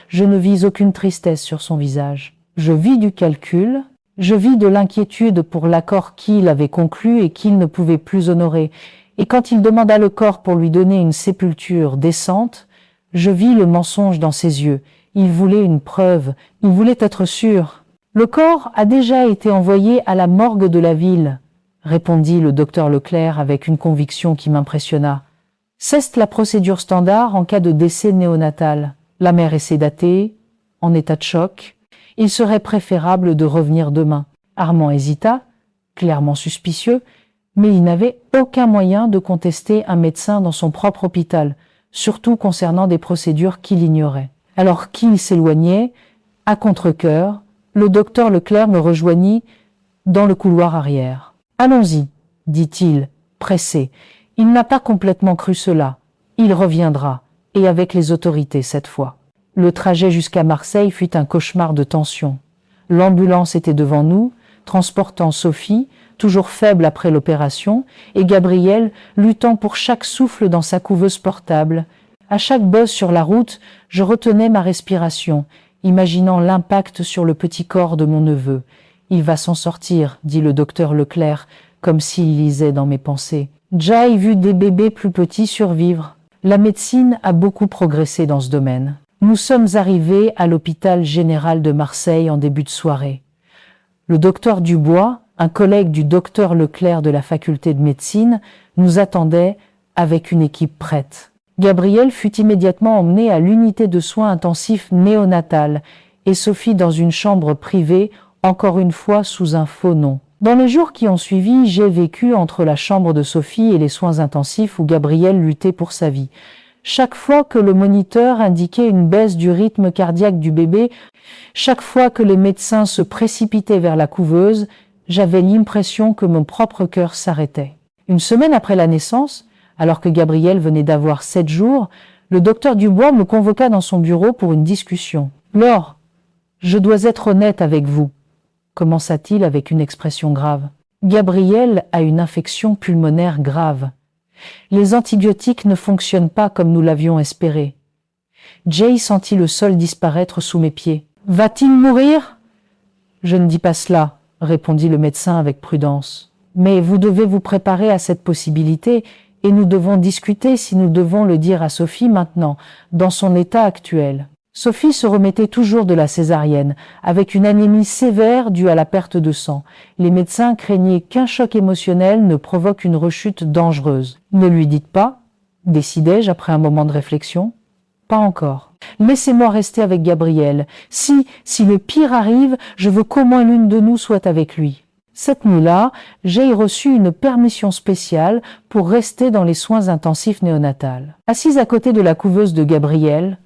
Je ne vis aucune tristesse sur son visage. Je vis du calcul, je vis de l'inquiétude pour l'accord qu'il avait conclu et qu'il ne pouvait plus honorer. Et quand il demanda le corps pour lui donner une sépulture décente, je vis le mensonge dans ses yeux. Il voulait une preuve, il voulait être sûr. « Le corps a déjà été envoyé à la morgue de la ville », répondit le docteur Leclerc avec une conviction qui m'impressionna. « C'est la procédure standard en cas de décès néonatal. La mère est sédatée, en état de choc. Il serait préférable de revenir demain. » Armand hésita, clairement suspicieux, mais il n'avait aucun moyen de contester un médecin dans son propre hôpital, surtout concernant des procédures qu'il ignorait. Alors qu'il s'éloignait, à contre-cœur, le docteur Leclerc me rejoignit dans le couloir arrière. « Allons-y, dit-il, pressé. Il n'a pas complètement cru cela. Il reviendra, et avec les autorités cette fois. Le trajet jusqu'à Marseille fut un cauchemar de tension. L'ambulance était devant nous, transportant Sophie, toujours faible après l'opération, et Gabriel luttant pour chaque souffle dans sa couveuse portable. À chaque bosse sur la route, je retenais ma respiration, imaginant l'impact sur le petit corps de mon neveu. « Il va s'en sortir », dit le docteur Leclerc, comme s'il lisait dans mes pensées. J'ai vu des bébés plus petits survivre. La médecine a beaucoup progressé dans ce domaine. Nous sommes arrivés à l'hôpital général de Marseille en début de soirée. Le docteur Dubois, un collègue du docteur Leclerc de la faculté de médecine, nous attendait avec une équipe prête. Gabriel fut immédiatement emmené à l'unité de soins intensifs néonatales et Sophie dans une chambre privée, encore une fois sous un faux nom. Dans les jours qui ont suivi, j'ai vécu entre la chambre de Sophie et les soins intensifs où Gabriel luttait pour sa vie. Chaque fois que le moniteur indiquait une baisse du rythme cardiaque du bébé, chaque fois que les médecins se précipitaient vers la couveuse, j'avais l'impression que mon propre cœur s'arrêtait. Une semaine après la naissance, alors que Gabriel venait d'avoir 7 jours, le docteur Dubois me convoqua dans son bureau pour une discussion. « Laure, je dois être honnête avec vous », commença-t-il avec une expression grave. « Gabriel a une infection pulmonaire grave. Les antibiotiques ne fonctionnent pas comme nous l'avions espéré. » Jay sentit le sol disparaître sous mes pieds. « Va-t-il mourir ?» ?»« Je ne dis pas cela, » répondit le médecin avec prudence. « Mais vous devez vous préparer à cette possibilité et nous devons discuter si nous devons le dire à Sophie maintenant, dans son état actuel. » Sophie se remettait toujours de la césarienne, avec une anémie sévère due à la perte de sang. Les médecins craignaient qu'un choc émotionnel ne provoque une rechute dangereuse. « Ne lui dites pas » décidai-je après un moment de réflexion. « Pas encore. Laissez-moi rester avec Gabriel. Si le pire arrive, je veux qu'au moins l'une de nous soit avec lui. » Cette nuit-là, j'ai reçu une permission spéciale pour rester dans les soins intensifs néonatales. Assise à côté de la couveuse de Gabriel,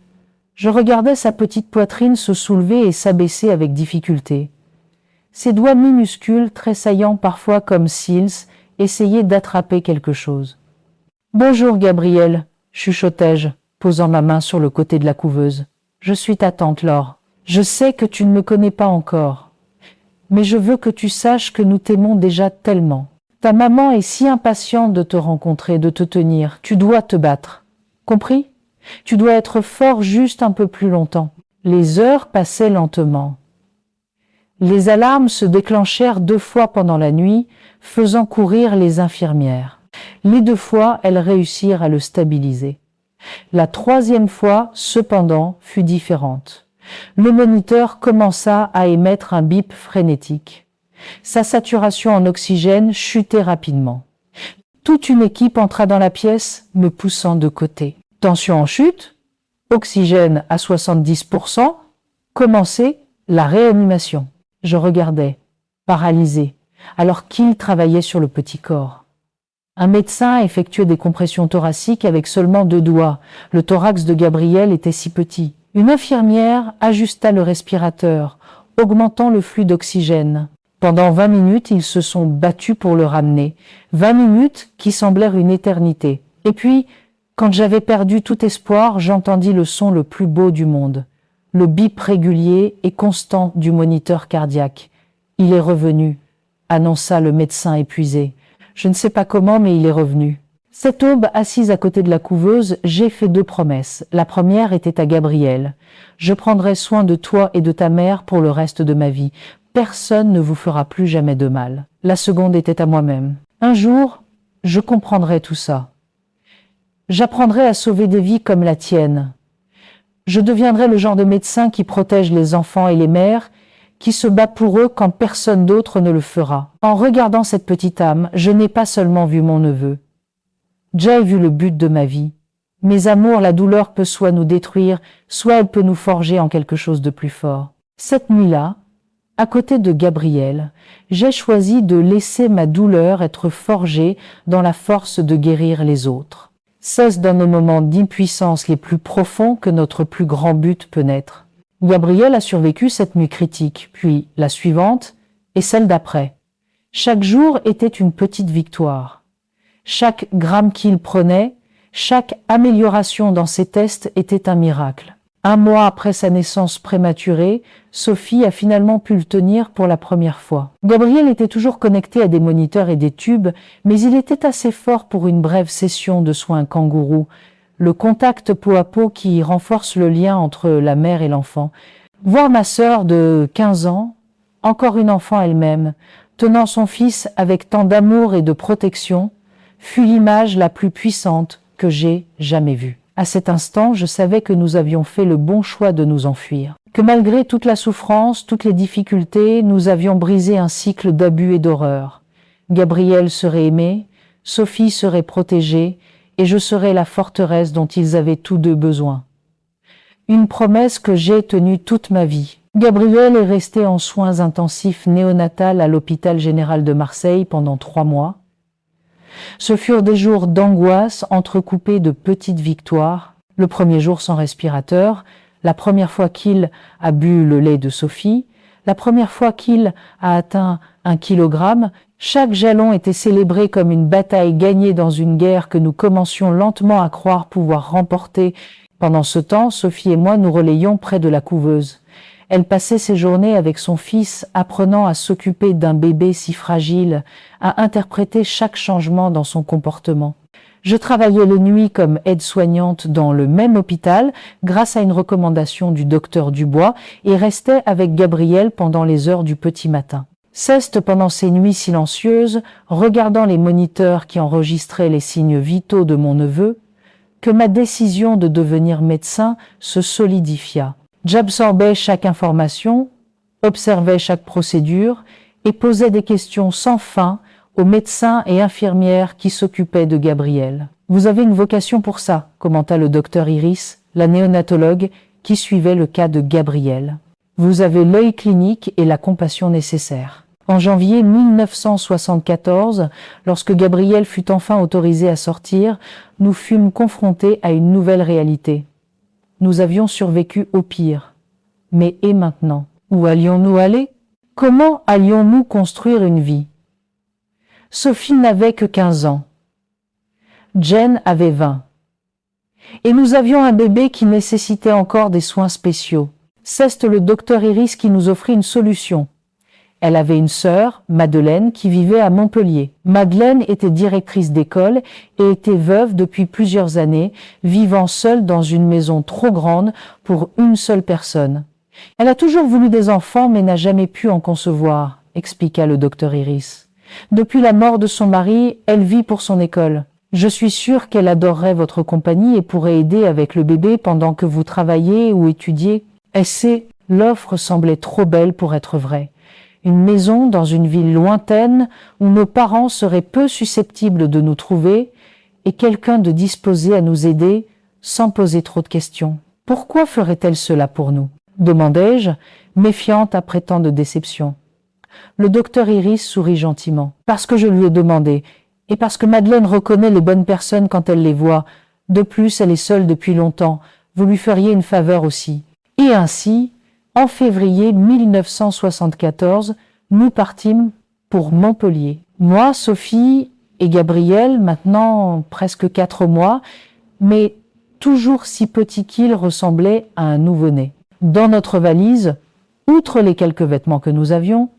je regardais sa petite poitrine se soulever et s'abaisser avec difficulté. Ses doigts minuscules, tressaillant parfois comme s'ils essayaient d'attraper quelque chose. « Bonjour Gabriel », chuchotai-je, posant ma main sur le côté de la couveuse. « Je suis ta tante Laure. Je sais que tu ne me connais pas encore. Mais je veux que tu saches que nous t'aimons déjà tellement. Ta maman est si impatiente de te rencontrer, de te tenir. Tu dois te battre. Compris ? Tu dois être fort juste un peu plus longtemps. » Les heures passaient lentement. Les alarmes se déclenchèrent 2 fois pendant la nuit, faisant courir les infirmières. Les 2 fois, elles réussirent à le stabiliser. La 3e fois, cependant, fut différente. Le moniteur commença à émettre un bip frénétique. Sa saturation en oxygène chutait rapidement. Toute une équipe entra dans la pièce, me poussant de côté. Tension en chute, oxygène à 70%, commençait la réanimation. Je regardais, paralysé, alors qu'il travaillait sur le petit corps. Un médecin effectuait des compressions thoraciques avec seulement 2 doigts. Le thorax de Gabriel était si petit. Une infirmière ajusta le respirateur, augmentant le flux d'oxygène. Pendant 20 minutes, ils se sont battus pour le ramener. 20 minutes qui semblèrent une éternité. Et puis, quand j'avais perdu tout espoir, j'entendis le son le plus beau du monde. Le bip régulier et constant du moniteur cardiaque. « Il est revenu », annonça le médecin épuisé. Je ne sais pas comment, mais il est revenu. Cette aube, assise à côté de la couveuse, j'ai fait 2 promesses. La première était à Gabriel. « Je prendrai soin de toi et de ta mère pour le reste de ma vie. Personne ne vous fera plus jamais de mal. » La seconde était à moi-même. « Un jour, je comprendrai tout ça. J'apprendrai à sauver des vies comme la tienne. Je deviendrai le genre de médecin qui protège les enfants et les mères, qui se bat pour eux quand personne d'autre ne le fera. » En regardant cette petite âme, je n'ai pas seulement vu mon neveu. J'ai vu le but de ma vie. Mes amours, la douleur peut soit nous détruire, soit elle peut nous forger en quelque chose de plus fort. Cette nuit-là, à côté de Gabriel, j'ai choisi de laisser ma douleur être forgée dans la force de guérir les autres. C'est dans nos moments d'impuissance les plus profonds que notre plus grand but peut naître. Gabriel a survécu cette nuit critique, puis la suivante et celle d'après. Chaque jour était une petite victoire. Chaque gramme qu'il prenait, chaque amélioration dans ses tests était un miracle. 1 mois après sa naissance prématurée, Sophie a finalement pu le tenir pour la première fois. Gabriel était toujours connecté à des moniteurs et des tubes, mais il était assez fort pour une brève session de soins kangourou, le contact peau à peau qui renforce le lien entre la mère et l'enfant. Voir ma sœur de 15 ans, encore une enfant elle-même, tenant son fils avec tant d'amour et de protection, fut l'image la plus puissante que j'ai jamais vue. À cet instant, je savais que nous avions fait le bon choix de nous enfuir, que malgré toute la souffrance, toutes les difficultés, nous avions brisé un cycle d'abus et d'horreur. Gabriel serait aimé, Sophie serait protégée, et je serais la forteresse dont ils avaient tous deux besoin. Une promesse que j'ai tenue toute ma vie. Gabriel est resté en soins intensifs néonatals à l'hôpital général de Marseille pendant 3 mois. Ce furent des jours d'angoisse entrecoupés de petites victoires. Le premier jour sans respirateur, la première fois qu'il a bu le lait de Sophie, la première fois qu'il a atteint 1 kilogramme, chaque jalon était célébré comme une bataille gagnée dans une guerre que nous commencions lentement à croire pouvoir remporter. Pendant ce temps, Sophie et moi nous relayions près de la couveuse. Elle passait ses journées avec son fils, apprenant à s'occuper d'un bébé si fragile, à interpréter chaque changement dans son comportement. Je travaillais les nuits comme aide-soignante dans le même hôpital, grâce à une recommandation du docteur Dubois, et restais avec Gabriel pendant les heures du petit matin. Ceste pendant ces nuits silencieuses, regardant les moniteurs qui enregistraient les signes vitaux de mon neveu, que ma décision de devenir médecin se solidifia. J'absorbais chaque information, observais chaque procédure et posais des questions sans fin aux médecins et infirmières qui s'occupaient de Gabriel. « Vous avez une vocation pour ça », commenta le docteur Iris, la néonatologue qui suivait le cas de Gabriel. « Vous avez l'œil clinique et la compassion nécessaire. » En janvier 1974, lorsque Gabriel fut enfin autorisé à sortir, nous fûmes confrontés à une nouvelle réalité. Nous avions survécu au pire. Mais et maintenant? Où allions-nous aller? Comment allions-nous construire une vie? Sophie n'avait que 15 ans. Jen avait 20. Et nous avions un bébé qui nécessitait encore des soins spéciaux. C'est le docteur Iris qui nous offrit une solution. Elle avait une sœur, Madeleine, qui vivait à Montpellier. Madeleine était directrice d'école et était veuve depuis plusieurs années, vivant seule dans une maison trop grande pour une seule personne. Elle a toujours voulu des enfants mais n'a jamais pu en concevoir, expliqua le docteur Iris. Depuis la mort de son mari, elle vit pour son école. Je suis sûre qu'elle adorerait votre compagnie et pourrait aider avec le bébé pendant que vous travaillez ou étudiez. Et c'est, l'offre semblait trop belle pour être vraie. Une maison dans une ville lointaine où nos parents seraient peu susceptibles de nous trouver et quelqu'un de disposé à nous aider sans poser trop de questions. Pourquoi ferait-elle cela pour nous? Demandai-je, méfiante après tant de déception. Le docteur Iris sourit gentiment. Parce que je lui ai demandé, et parce que Madeleine reconnaît les bonnes personnes quand elle les voit. De plus, elle est seule depuis longtemps. Vous lui feriez une faveur aussi. Et ainsi, en février 1974, nous partîmes pour Montpellier. Moi, Sophie et Gabriel, maintenant presque 4 mois, mais toujours si petit qu'il ressemblait à un nouveau-né. Dans notre valise, outre les quelques vêtements que nous avions,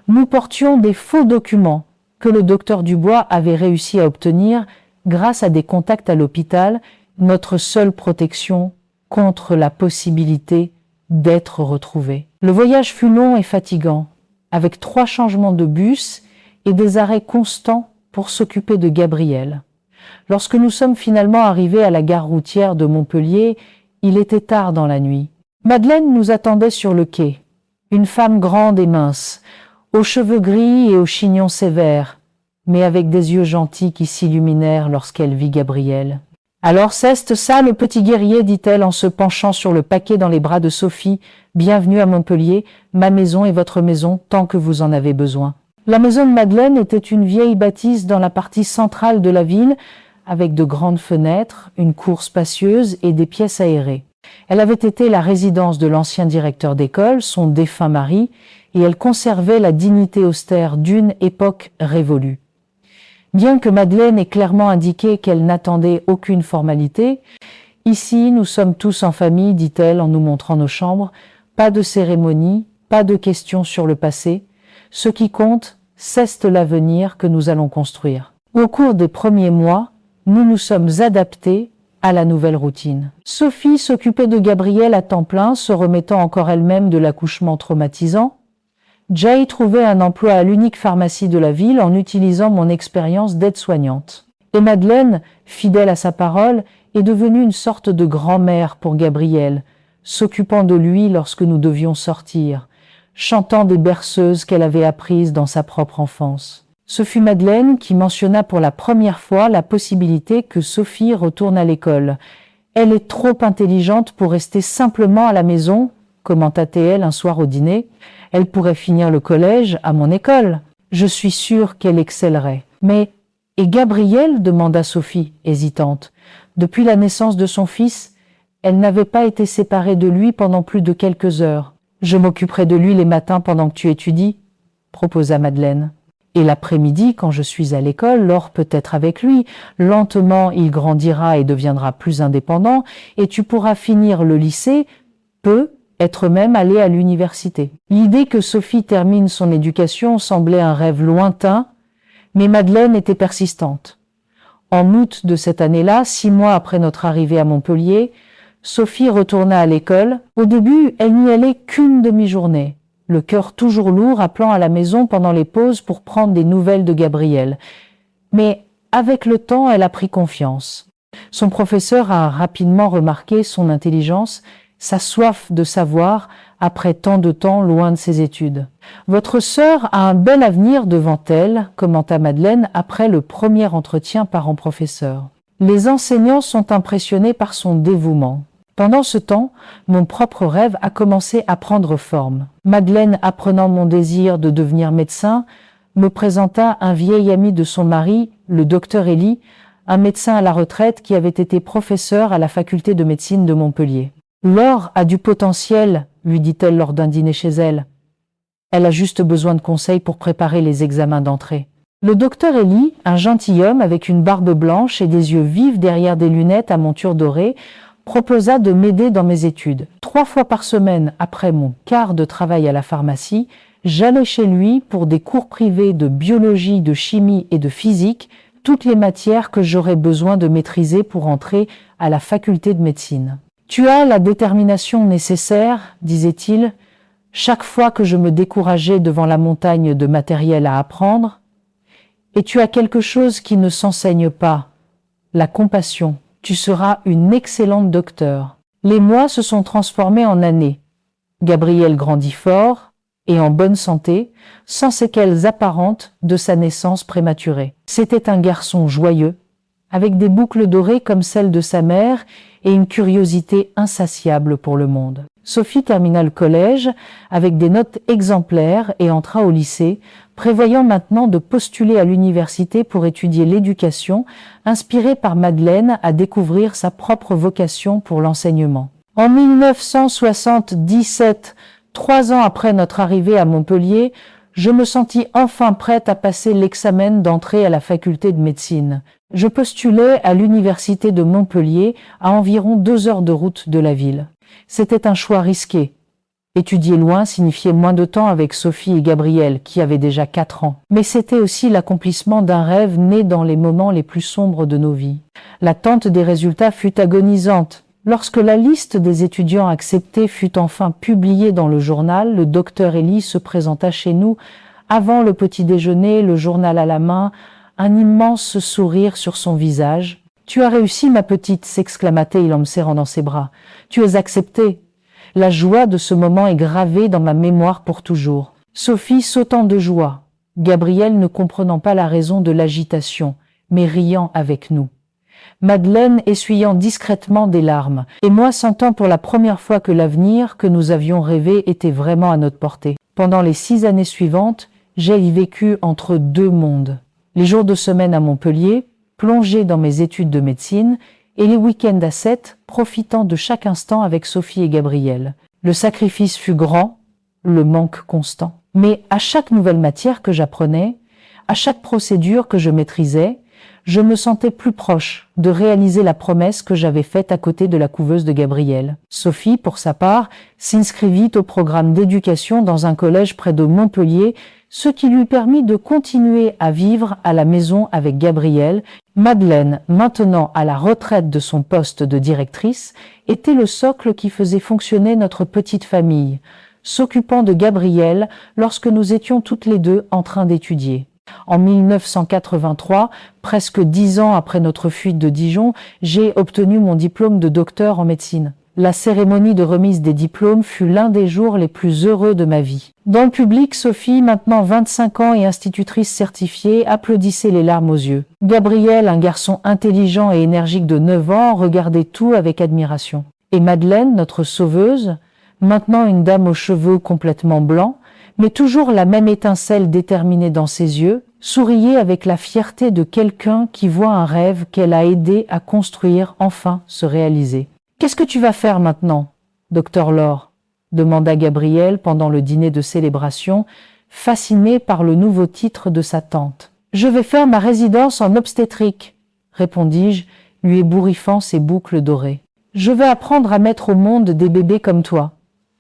nous portions des faux documents que le docteur Dubois avait réussi à obtenir grâce à des contacts à l'hôpital, notre seule protection contre la possibilité d'être retrouvés. Le voyage fut long et fatigant, avec 3 changements de bus et des arrêts constants pour s'occuper de Gabriel. Lorsque nous sommes finalement arrivés à la gare routière de Montpellier, il était tard dans la nuit. Madeleine nous attendait sur le quai, une femme grande et mince, aux cheveux gris et aux chignons sévères, mais avec des yeux gentils qui s'illuminèrent lorsqu'elle vit Gabriel. « Alors c'est ça, le petit guerrier, dit-elle en se penchant sur le paquet dans les bras de Sophie. Bienvenue à Montpellier, ma maison est votre maison, tant que vous en avez besoin. » La maison de Madeleine était une vieille bâtisse dans la partie centrale de la ville, avec de grandes fenêtres, une cour spacieuse et des pièces aérées. Elle avait été la résidence de l'ancien directeur d'école, son défunt mari, et elle conservait la dignité austère d'une époque révolue. Bien que Madeleine ait clairement indiqué qu'elle n'attendait aucune formalité, « Ici, nous sommes tous en famille, dit-elle en nous montrant nos chambres. Pas de cérémonie, pas de questions sur le passé. Ce qui compte, c'est l'avenir que nous allons construire. » Au cours des premiers mois, nous nous sommes adaptés à la nouvelle routine. Sophie s'occupait de Gabriel à temps plein, se remettant encore elle-même de l'accouchement traumatisant. Jay trouvait un emploi à l'unique pharmacie de la ville en utilisant mon expérience d'aide-soignante. Et Madeleine, fidèle à sa parole, est devenue une sorte de grand-mère pour Gabriel, s'occupant de lui lorsque nous devions sortir, chantant des berceuses qu'elle avait apprises dans sa propre enfance. Ce fut Madeleine qui mentionna pour la première fois la possibilité que Sophie retourne à l'école. « Elle est trop intelligente pour rester simplement à la maison », commenta-t-elle un soir au dîner. « Elle pourrait finir le collège à mon école. Je suis sûre qu'elle excellerait. » « Mais, et Gabriel ?» demanda Sophie, hésitante. Depuis la naissance de son fils, elle n'avait pas été séparée de lui pendant plus de quelques heures. « Je m'occuperai de lui les matins pendant que tu étudies, » proposa Madeleine. « Et l'après-midi, quand je suis à l'école, Laure peut être avec lui. Lentement, il grandira et deviendra plus indépendant, et tu pourras finir le lycée, être même allé à l'université. » L'idée que Sophie termine son éducation semblait un rêve lointain, mais Madeleine était persistante. En août de cette année-là, 6 mois après notre arrivée à Montpellier, Sophie retourna à l'école. Au début, elle n'y allait qu'une demi-journée, le cœur toujours lourd, appelant à la maison pendant les pauses pour prendre des nouvelles de Gabriel. Mais avec le temps, elle a pris confiance. Son professeur a rapidement remarqué son intelligence, sa soif de savoir après tant de temps loin de ses études. « Votre sœur a un bel avenir devant elle », commenta Madeleine après le premier entretien parent-professeur. Les enseignants sont impressionnés par son dévouement. Pendant ce temps, mon propre rêve a commencé à prendre forme. Madeleine, apprenant mon désir de devenir médecin, me présenta un vieil ami de son mari, le docteur Elie, un médecin à la retraite qui avait été professeur à la faculté de médecine de Montpellier. « Laure a du potentiel », lui dit-elle lors d'un dîner chez elle. « Elle a juste besoin de conseils pour préparer les examens d'entrée. » Le docteur Elie, un gentilhomme avec une barbe blanche et des yeux vifs derrière des lunettes à monture dorée, proposa de m'aider dans mes études. 3 fois par semaine, après mon quart de travail à la pharmacie, j'allais chez lui pour des cours privés de biologie, de chimie et de physique, toutes les matières que j'aurais besoin de maîtriser pour entrer à la faculté de médecine. « Tu as la détermination nécessaire, disait-il, chaque fois que je me décourageais devant la montagne de matériel à apprendre, et tu as quelque chose qui ne s'enseigne pas, la compassion. Tu seras une excellente docteure. » Les mois se sont transformés en années. Gabriel grandit fort et en bonne santé, sans séquelles apparentes de sa naissance prématurée. C'était un garçon joyeux, avec des boucles dorées comme celles de sa mère et une curiosité insatiable pour le monde. Sophie termina le collège avec des notes exemplaires et entra au lycée, prévoyant maintenant de postuler à l'université pour étudier l'éducation, inspirée par Madeleine à découvrir sa propre vocation pour l'enseignement. En 1977, 3 ans après notre arrivée à Montpellier, je me sentis enfin prête à passer l'examen d'entrée à la faculté de médecine. Je postulais à l'université de Montpellier, à environ 2 heures de route de la ville. C'était un choix risqué. Étudier loin signifiait moins de temps avec Sophie et Gabriel, qui avaient déjà 4 ans. Mais c'était aussi l'accomplissement d'un rêve né dans les moments les plus sombres de nos vies. L'attente des résultats fut agonisante. Lorsque la liste des étudiants acceptés fut enfin publiée dans le journal, le docteur Elie se présenta chez nous, avant le petit déjeuner, le journal à la main, un immense sourire sur son visage. « Tu as réussi, ma petite !» s'exclama-t-il en me serrant dans ses bras. « Tu es acceptée !» La joie de ce moment est gravée dans ma mémoire pour toujours. Sophie sautant de joie, Gabriel ne comprenant pas la raison de l'agitation, mais riant avec nous. Madeleine essuyant discrètement des larmes, et moi sentant pour la première fois que l'avenir que nous avions rêvé était vraiment à notre portée. Pendant les 6 années suivantes, j'ai vécu entre 2 mondes. Les jours de semaine à Montpellier, plongé dans mes études de médecine, et les week-ends à 7, profitant de chaque instant avec Sophie et Gabriel. Le sacrifice fut grand, le manque constant. Mais à chaque nouvelle matière que j'apprenais, À chaque procédure que je maîtrisais, je me sentais plus proche de réaliser la promesse que j'avais faite à côté de la couveuse de Gabriel. Sophie, pour sa part, s'inscrivit au programme d'éducation dans un collège près de Montpellier, ce qui lui permit de continuer à vivre à la maison avec Gabriel. Madeleine, maintenant à la retraite de son poste de directrice, était le socle qui faisait fonctionner notre petite famille, s'occupant de Gabriel lorsque nous étions toutes les deux en train d'étudier. En 1983, presque 10 ans après notre fuite de Dijon, j'ai obtenu mon diplôme de docteur en médecine. La cérémonie de remise des diplômes fut l'un des jours les plus heureux de ma vie. Dans le public, Sophie, maintenant 25 ans et institutrice certifiée, applaudissait les larmes aux yeux. Gabriel, un garçon intelligent et énergique de 9 ans, regardait tout avec admiration. Et Madeleine, notre sauveuse, maintenant une dame aux cheveux complètement blancs, mais toujours la même étincelle déterminée dans ses yeux, souriait avec la fierté de quelqu'un qui voit un rêve qu'elle a aidé à construire enfin se réaliser. « Qu'est-ce que tu vas faire maintenant, docteur Laure ?» demanda Gabriel pendant le dîner de célébration, fasciné par le nouveau titre de sa tante. « Je vais faire ma résidence en obstétrique, » répondis-je, lui ébouriffant ses boucles dorées. « Je vais apprendre à mettre au monde des bébés comme toi. »«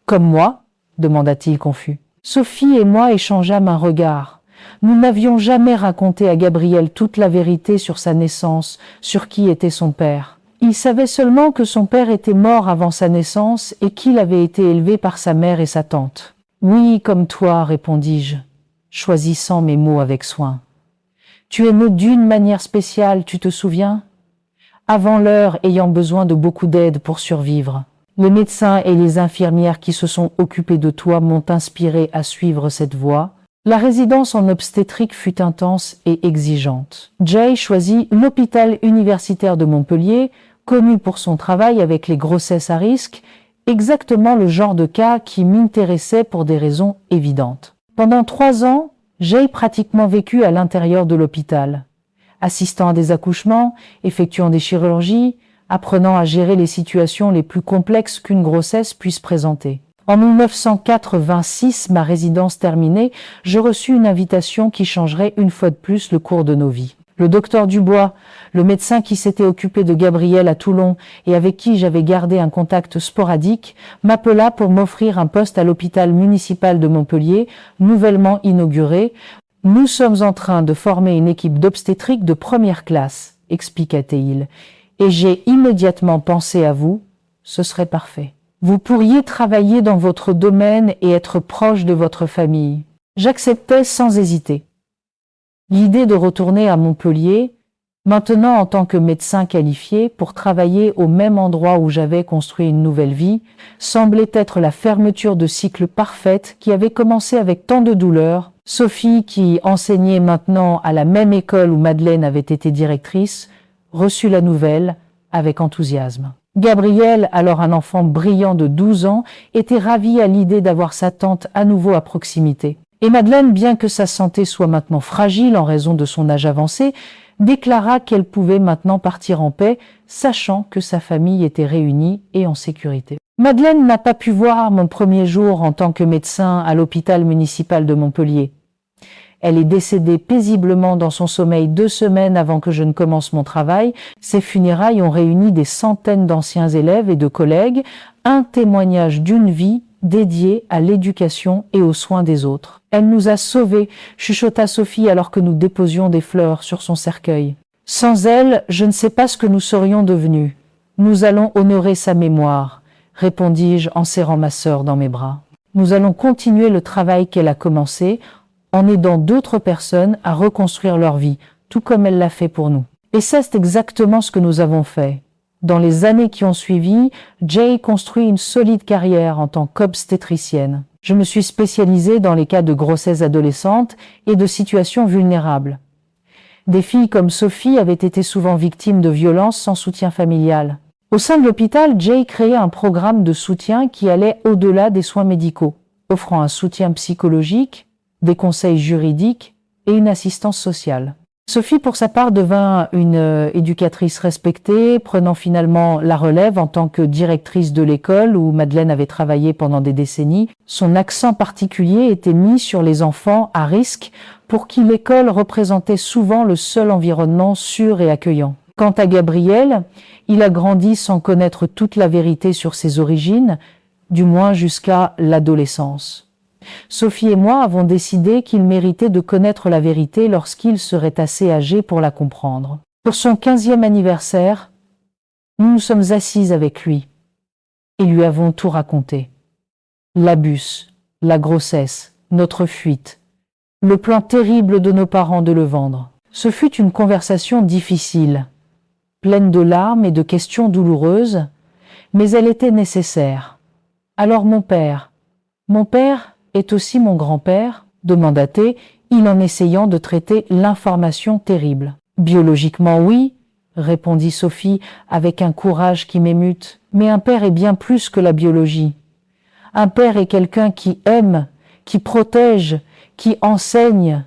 Comme moi ?» demanda-t-il confus. Sophie et moi échangeâmes un regard. Nous n'avions jamais raconté à Gabriel toute la vérité sur sa naissance, sur qui était son père. Il savait seulement que son père était mort avant sa naissance et qu'il avait été élevé par sa mère et sa tante. « Oui, comme toi, répondis-je, choisissant mes mots avec soin. Tu es né d'une manière spéciale, tu te souviens? Avant l'heure, ayant besoin de beaucoup d'aide pour survivre. Les médecins et les infirmières qui se sont occupés de toi m'ont inspiré à suivre cette voie. La résidence en obstétrique fut intense et exigeante. Jay choisit l'hôpital universitaire de Montpellier, connu pour son travail avec les grossesses à risque, exactement le genre de cas qui m'intéressait pour des raisons évidentes. Pendant 3 ans, j'ai pratiquement vécu à l'intérieur de l'hôpital, assistant à des accouchements, effectuant des chirurgies, apprenant à gérer les situations les plus complexes qu'une grossesse puisse présenter. En 1986, ma résidence terminée, je reçus une invitation qui changerait une fois de plus le cours de nos vies. Le docteur Dubois, le médecin qui s'était occupé de Gabriel à Toulon et avec qui j'avais gardé un contact sporadique, m'appela pour m'offrir un poste à l'hôpital municipal de Montpellier, nouvellement inauguré. « Nous sommes en train de former une équipe d'obstétrique de première classe », expliqua-t-il. Et j'ai immédiatement pensé à vous, ce serait parfait. Vous pourriez travailler dans votre domaine et être proche de votre famille. J'acceptais sans hésiter. L'idée de retourner à Montpellier, maintenant en tant que médecin qualifié, pour travailler au même endroit où j'avais construit une nouvelle vie, semblait être la fermeture de cycle parfaite qui avait commencé avec tant de douleur. Sophie, qui enseignait maintenant à la même école où Madeleine avait été directrice, reçut la nouvelle avec enthousiasme. Gabriel, alors un enfant brillant de 12 ans, était ravi à l'idée d'avoir sa tante à nouveau à proximité. Et Madeleine, bien que sa santé soit maintenant fragile en raison de son âge avancé, déclara qu'elle pouvait maintenant partir en paix, sachant que sa famille était réunie et en sécurité. Madeleine n'a pas pu voir mon premier jour en tant que médecin à l'hôpital municipal de Montpellier. Elle est décédée paisiblement dans son sommeil 2 semaines avant que je ne commence mon travail. Ses funérailles ont réuni des centaines d'anciens élèves et de collègues, un témoignage d'une vie dédiée à l'éducation et aux soins des autres. Elle nous a sauvés, chuchota Sophie alors que nous déposions des fleurs sur son cercueil. Sans elle, je ne sais pas ce que nous serions devenus. Nous allons honorer sa mémoire, répondis-je en serrant ma sœur dans mes bras. Nous allons continuer le travail qu'elle a commencé, en aidant d'autres personnes à reconstruire leur vie, tout comme elle l'a fait pour nous. Et ça, c'est exactement ce que nous avons fait. Dans les années qui ont suivi, Jay construit une solide carrière en tant qu'obstétricienne. Je me suis spécialisée dans les cas de grossesse adolescente et de situations vulnérables. Des filles comme Sophie avaient été souvent victimes de violences sans soutien familial. Au sein de l'hôpital, Jay créait un programme de soutien qui allait au-delà des soins médicaux, offrant un soutien psychologique, des conseils juridiques et une assistance sociale. Sophie, pour sa part, devint une éducatrice respectée, prenant finalement la relève en tant que directrice de l'école où Madeleine avait travaillé pendant des décennies. Son accent particulier était mis sur les enfants à risque pour qui l'école représentait souvent le seul environnement sûr et accueillant. Quant à Gabriel, il a grandi sans connaître toute la vérité sur ses origines, du moins jusqu'à l'adolescence. Sophie et moi avons décidé qu'il méritait de connaître la vérité lorsqu'il serait assez âgé pour la comprendre. Pour son 15e anniversaire, nous nous sommes assises avec lui et lui avons tout raconté. L'abus, la grossesse, notre fuite, le plan terrible de nos parents de le vendre. Ce fut une conversation difficile, pleine de larmes et de questions douloureuses, mais elle était nécessaire. Alors mon père est aussi mon grand-père, demanda-t-elle, il en essayant de traiter l'information terrible. Biologiquement oui, répondit Sophie avec un courage qui m'émute, mais un père est bien plus que la biologie. Un père est quelqu'un qui aime, qui protège, qui enseigne.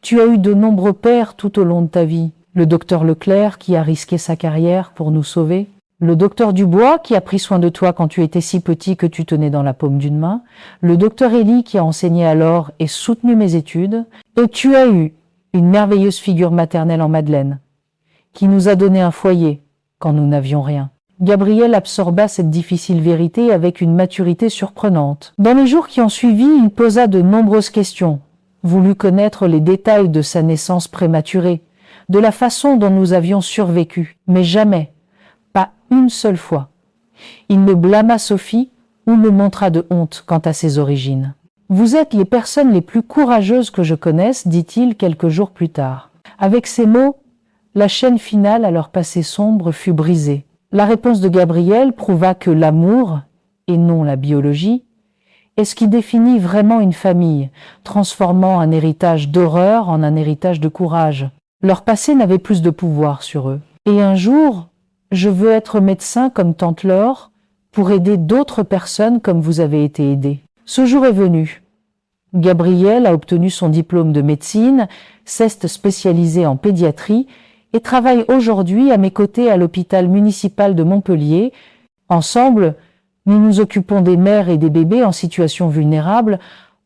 Tu as eu de nombreux pères tout au long de ta vie. Le docteur Leclerc qui a risqué sa carrière pour nous sauver. Le docteur Dubois qui a pris soin de toi quand tu étais si petit que tu tenais dans la paume d'une main, le docteur Elie qui a enseigné alors et soutenu mes études, et tu as eu une merveilleuse figure maternelle en Madeleine, qui nous a donné un foyer quand nous n'avions rien. Gabriel absorba cette difficile vérité avec une maturité surprenante. Dans les jours qui ont suivi, il posa de nombreuses questions, voulut connaître les détails de sa naissance prématurée, de la façon dont nous avions survécu, mais jamais, pas une seule fois, il ne blâma Sophie ou ne montra de honte quant à ses origines. « Vous êtes les personnes les plus courageuses que je connaisse, dit-il quelques jours plus tard. » Avec ces mots, la chaîne finale à leur passé sombre fut brisée. La réponse de Gabriel prouva que l'amour, et non la biologie, est ce qui définit vraiment une famille, transformant un héritage d'horreur en un héritage de courage. Leur passé n'avait plus de pouvoir sur eux. Et un jour, je veux être médecin comme tante Laure pour aider d'autres personnes comme vous avez été aidés. Ce jour est venu. Gabriel a obtenu son diplôme de médecine, s'est spécialisé en pédiatrie et travaille aujourd'hui à mes côtés à l'hôpital municipal de Montpellier. Ensemble, nous nous occupons des mères et des bébés en situation vulnérable,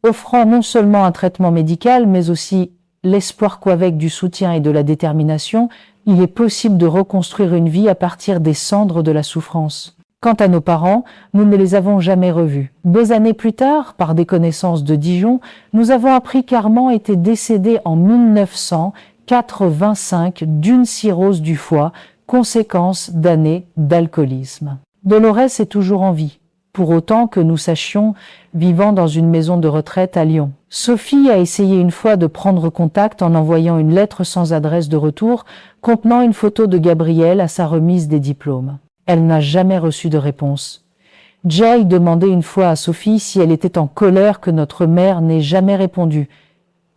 offrant non seulement un traitement médical, mais aussi l'espoir qu'avec du soutien et de la détermination, il est possible de reconstruire une vie à partir des cendres de la souffrance. Quant à nos parents, nous ne les avons jamais revus. 2 années plus tard, par des connaissances de Dijon, nous avons appris qu'Armand était décédé en 1985 d'une cirrhose du foie, conséquence d'années d'alcoolisme. Dolores est toujours en vie, pour autant que nous sachions, vivant dans une maison de retraite à Lyon. Sophie a essayé une fois de prendre contact en envoyant une lettre sans adresse de retour contenant une photo de Gabriel à sa remise des diplômes. Elle n'a jamais reçu de réponse. Jay demandait une fois à Sophie si elle était en colère que notre mère n'ait jamais répondu.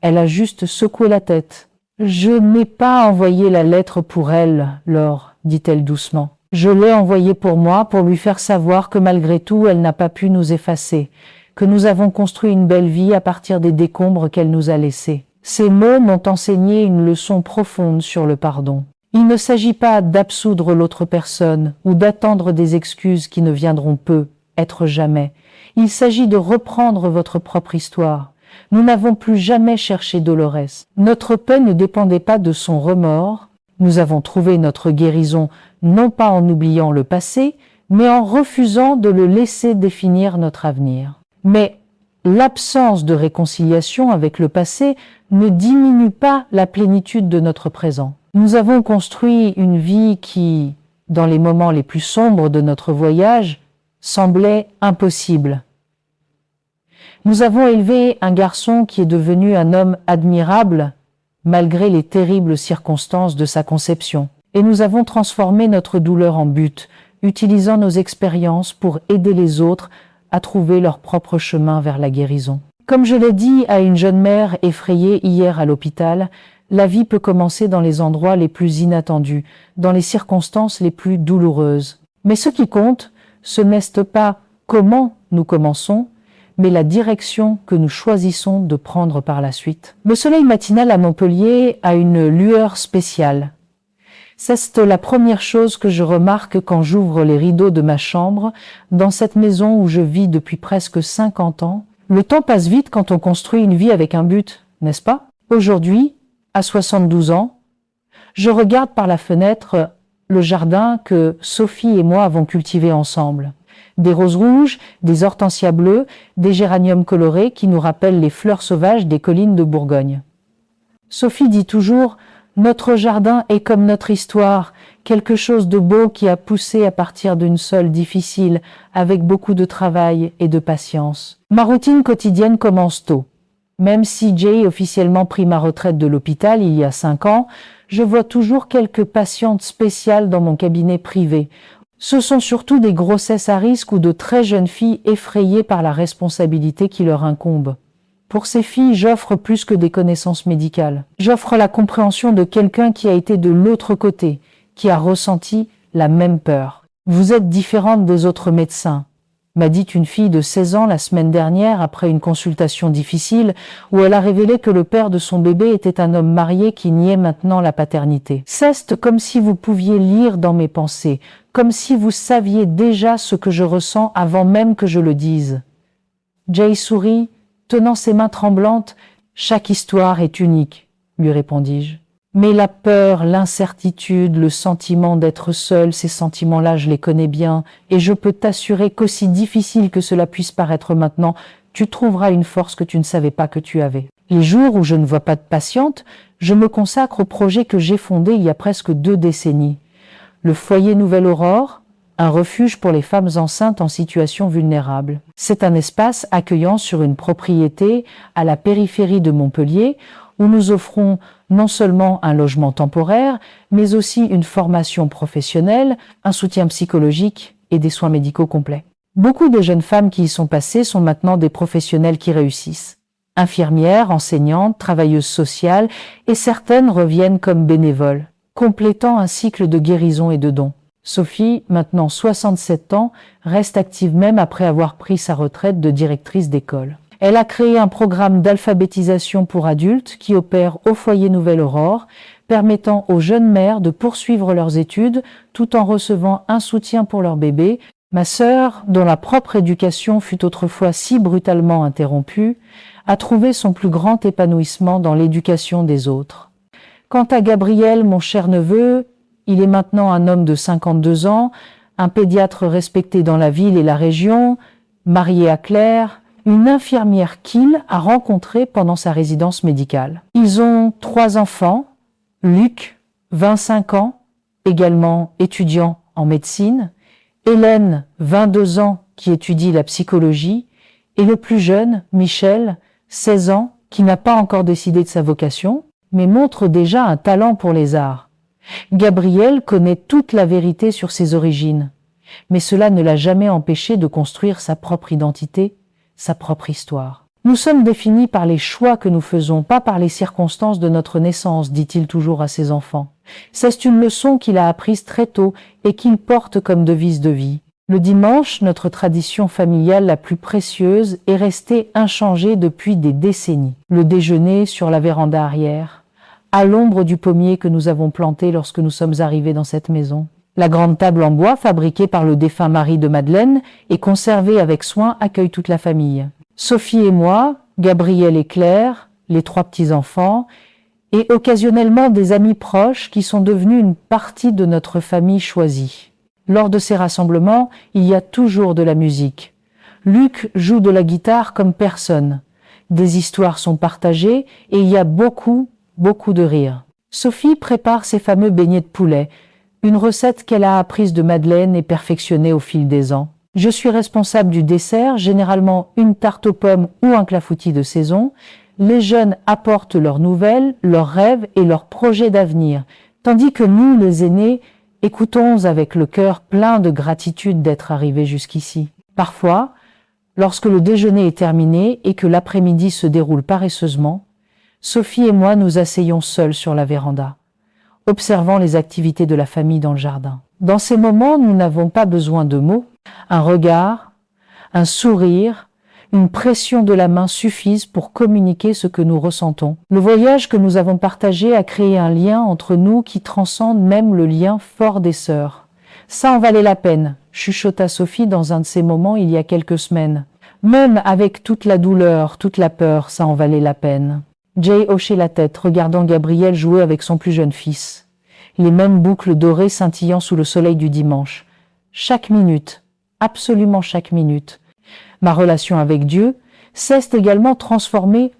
Elle a juste secoué la tête. « Je n'ai pas envoyé la lettre pour elle, Laure, dit-elle doucement. Je l'ai envoyée pour moi, pour lui faire savoir que malgré tout, elle n'a pas pu nous effacer, que nous avons construit une belle vie à partir des décombres qu'elle nous a laissés. » Ces mots m'ont enseigné une leçon profonde sur le pardon. Il ne s'agit pas d'absoudre l'autre personne ou d'attendre des excuses qui ne viendront peu, être jamais. Il s'agit de reprendre votre propre histoire. Nous n'avons plus jamais cherché Dolores. Notre paix ne dépendait pas de son remords. Nous avons trouvé notre guérison non pas en oubliant le passé, mais en refusant de le laisser définir notre avenir. Mais l'absence de réconciliation avec le passé ne diminue pas la plénitude de notre présent. Nous avons construit une vie qui, dans les moments les plus sombres de notre voyage, semblait impossible. Nous avons élevé un garçon qui est devenu un homme admirable malgré les terribles circonstances de sa conception. Et nous avons transformé notre douleur en but, utilisant nos expériences pour aider les autres à trouver leur propre chemin vers la guérison. Comme je l'ai dit à une jeune mère effrayée hier à l'hôpital, la vie peut commencer dans les endroits les plus inattendus, dans les circonstances les plus douloureuses. Mais ce qui compte, ce n'est pas comment nous commençons, mais la direction que nous choisissons de prendre par la suite. Le soleil matinal à Montpellier a une lueur spéciale. C'est la première chose que je remarque quand j'ouvre les rideaux de ma chambre, dans cette maison où je vis depuis presque 50 ans. Le temps passe vite quand on construit une vie avec un but, n'est-ce pas? Aujourd'hui, à 72 ans, je regarde par la fenêtre le jardin que Sophie et moi avons cultivé ensemble. Des roses rouges, des hortensias bleues, des géraniums colorés qui nous rappellent les fleurs sauvages des collines de Bourgogne. Sophie dit toujours « Notre jardin est comme notre histoire, quelque chose de beau qui a poussé à partir d'une sole difficile, avec beaucoup de travail et de patience. » Ma routine quotidienne commence tôt. Même si Jay officiellement pris ma retraite de l'hôpital il y a 5 ans, je vois toujours quelques patientes spéciales dans mon cabinet privé. Ce sont surtout des grossesses à risque ou de très jeunes filles effrayées par la responsabilité qui leur incombe. Pour ces filles, j'offre plus que des connaissances médicales. J'offre la compréhension de quelqu'un qui a été de l'autre côté, qui a ressenti la même peur. Vous êtes différente des autres médecins, m'a dit une fille de 16 ans la semaine dernière après une consultation difficile où elle a révélé que le père de son bébé était un homme marié qui niait maintenant la paternité. C'est comme si vous pouviez lire dans mes pensées, comme si vous saviez déjà ce que je ressens avant même que je le dise. Jay sourit, tenant ses mains tremblantes. « Chaque histoire est unique, » lui répondis-je. Mais la peur, l'incertitude, le sentiment d'être seul, ces sentiments-là, je les connais bien, et je peux t'assurer qu'aussi difficile que cela puisse paraître maintenant, tu trouveras une force que tu ne savais pas que tu avais. Les jours où je ne vois pas de patiente, je me consacre au projet que j'ai fondé il y a presque 2 décennies. Le foyer Nouvelle Aurore, un refuge pour les femmes enceintes en situation vulnérable. C'est un espace accueillant sur une propriété à la périphérie de Montpellier, où nous offrons non seulement un logement temporaire, mais aussi une formation professionnelle, un soutien psychologique et des soins médicaux complets. Beaucoup de jeunes femmes qui y sont passées sont maintenant des professionnels qui réussissent. Infirmières, enseignantes, travailleuses sociales, et certaines reviennent comme bénévoles, complétant un cycle de guérison et de dons. Sophie, maintenant 67 ans, reste active même après avoir pris sa retraite de directrice d'école. Elle a créé un programme d'alphabétisation pour adultes qui opère au foyer Nouvelle Aurore, permettant aux jeunes mères de poursuivre leurs études tout en recevant un soutien pour leur bébé. Ma sœur, dont la propre éducation fut autrefois si brutalement interrompue, a trouvé son plus grand épanouissement dans l'éducation des autres. Quant à Gabriel, mon cher neveu, il est maintenant un homme de 52 ans, un pédiatre respecté dans la ville et la région, marié à Claire, une infirmière qu'il a rencontrée pendant sa résidence médicale. Ils ont 3 enfants, Luc, 25 ans, également étudiant en médecine, Hélène, 22 ans, qui étudie la psychologie, et le plus jeune, Michel, 16 ans, qui n'a pas encore décidé de sa vocation, mais montre déjà un talent pour les arts. Gabriel connaît toute la vérité sur ses origines, mais cela ne l'a jamais empêché de construire sa propre identité, sa propre histoire. Nous sommes définis par les choix que nous faisons, pas par les circonstances de notre naissance, dit-il toujours à ses enfants. C'est une leçon qu'il a apprise très tôt et qu'il porte comme devise de vie. Le dimanche, notre tradition familiale la plus précieuse est restée inchangée depuis des décennies. Le déjeuner sur la véranda arrière, à l'ombre du pommier que nous avons planté lorsque nous sommes arrivés dans cette maison. La grande table en bois fabriquée par le défunt mari de Madeleine et conservée avec soin accueille toute la famille. Sophie et moi, Gabriel et Claire, les 3 petits-enfants, et occasionnellement des amis proches qui sont devenus une partie de notre famille choisie. Lors de ces rassemblements, il y a toujours de la musique. Luc joue de la guitare comme personne. Des histoires sont partagées et il y a beaucoup de rires. Sophie prépare ses fameux beignets de poulet, une recette qu'elle a apprise de Madeleine et perfectionnée au fil des ans. Je suis responsable du dessert, généralement une tarte aux pommes ou un clafoutis de saison. Les jeunes apportent leurs nouvelles, leurs rêves et leurs projets d'avenir, tandis que nous, les aînés, écoutons avec le cœur plein de gratitude d'être arrivés jusqu'ici. Parfois, lorsque le déjeuner est terminé et que l'après-midi se déroule paresseusement, Sophie et moi nous asseyons seuls sur la véranda, observant les activités de la famille dans le jardin. Dans ces moments, nous n'avons pas besoin de mots. Un regard, un sourire, une pression de la main suffisent pour communiquer ce que nous ressentons. Le voyage que nous avons partagé a créé un lien entre nous qui transcende même le lien fort des sœurs. Ça en valait la peine, chuchota Sophie dans un de ces moments il y a quelques semaines. Même avec toute la douleur, toute la peur, ça en valait la peine. Jay hochait la tête, regardant Gabriel jouer avec son plus jeune fils. Les mêmes boucles dorées scintillant sous le soleil du dimanche. Chaque minute, absolument chaque minute. Ma relation avec Dieu s'est également transformée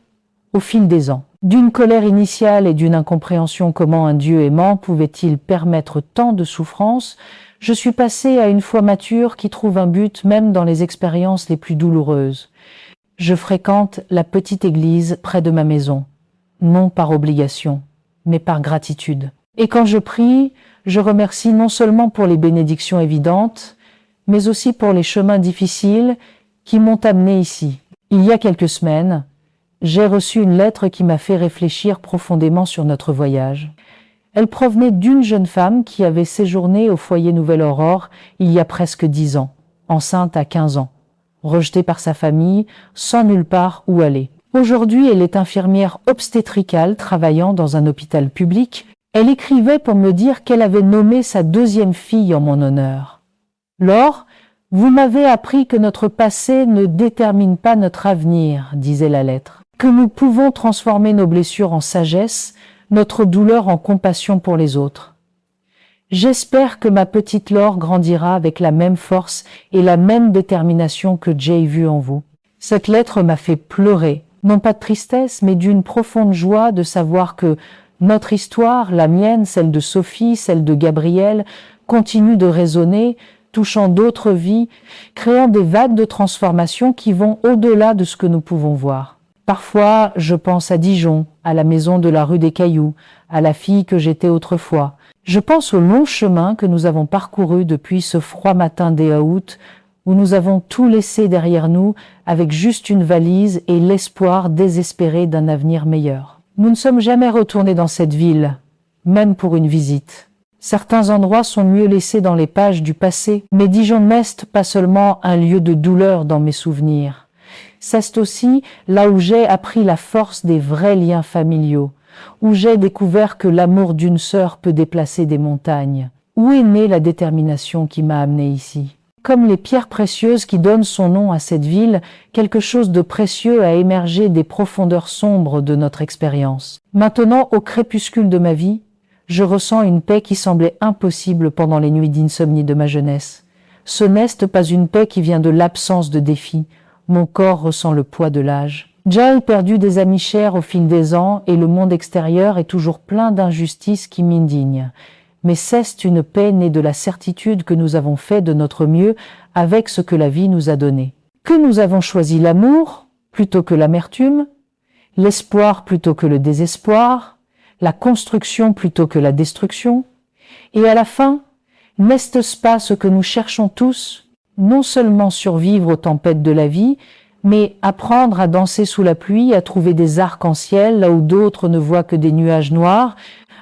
au fil des ans. D'une colère initiale et d'une incompréhension comment un Dieu aimant pouvait-il permettre tant de souffrances, je suis passée à une foi mature qui trouve un but même dans les expériences les plus douloureuses. Je fréquente la petite église près de ma maison, non par obligation, mais par gratitude. Et quand je prie, je remercie non seulement pour les bénédictions évidentes, mais aussi pour les chemins difficiles qui m'ont amené ici. Il y a quelques semaines, j'ai reçu une lettre qui m'a fait réfléchir profondément sur notre voyage. Elle provenait d'une jeune femme qui avait séjourné au foyer Nouvelle Aurore il y a presque 10 ans, enceinte à 15 ans, rejetée par sa famille, sans nulle part où aller. Aujourd'hui, elle est infirmière obstétricale travaillant dans un hôpital public. Elle écrivait pour me dire qu'elle avait nommé sa deuxième fille en mon honneur. Laure, vous m'avez appris que notre passé ne détermine pas notre avenir, disait la lettre, que nous pouvons transformer nos blessures en sagesse, notre douleur en compassion pour les autres. J'espère que ma petite Laure grandira avec la même force et la même détermination que Jay vu en vous. Cette lettre m'a fait pleurer, non pas de tristesse, mais d'une profonde joie de savoir que notre histoire, la mienne, celle de Sophie, celle de Gabriel, continue de résonner, touchant d'autres vies, créant des vagues de transformation qui vont au-delà de ce que nous pouvons voir. Parfois, je pense à Dijon, à la maison de la rue des Cailloux, à la fille que j'étais autrefois. Je pense au long chemin que nous avons parcouru depuis ce froid matin d'août, où nous avons tout laissé derrière nous avec juste une valise et l'espoir désespéré d'un avenir meilleur. Nous ne sommes jamais retournés dans cette ville, même pour une visite. Certains endroits sont mieux laissés dans les pages du passé, mais Dijon n'est pas seulement un lieu de douleur dans mes souvenirs. C'est aussi là où j'ai appris la force des vrais liens familiaux, où j'ai découvert que l'amour d'une sœur peut déplacer des montagnes. Où est née la détermination qui m'a amenée ici? Comme les pierres précieuses qui donnent son nom à cette ville, quelque chose de précieux a émergé des profondeurs sombres de notre expérience. Maintenant, au crépuscule de ma vie, je ressens une paix qui semblait impossible pendant les nuits d'insomnie de ma jeunesse. Ce n'est pas une paix qui vient de l'absence de défis. Mon corps ressent le poids de l'âge. J'ai perdu des amis chers au fil des ans et le monde extérieur est toujours plein d'injustices qui m'indignent. Mais c'est une paix née de la certitude que nous avons fait de notre mieux avec ce que la vie nous a donné. Que nous avons choisi l'amour plutôt que l'amertume, l'espoir plutôt que le désespoir, la construction plutôt que la destruction, et à la fin, n'est-ce pas ce que nous cherchons tous, non seulement survivre aux tempêtes de la vie, mais apprendre à danser sous la pluie, à trouver des arcs-en-ciel là où d'autres ne voient que des nuages noirs,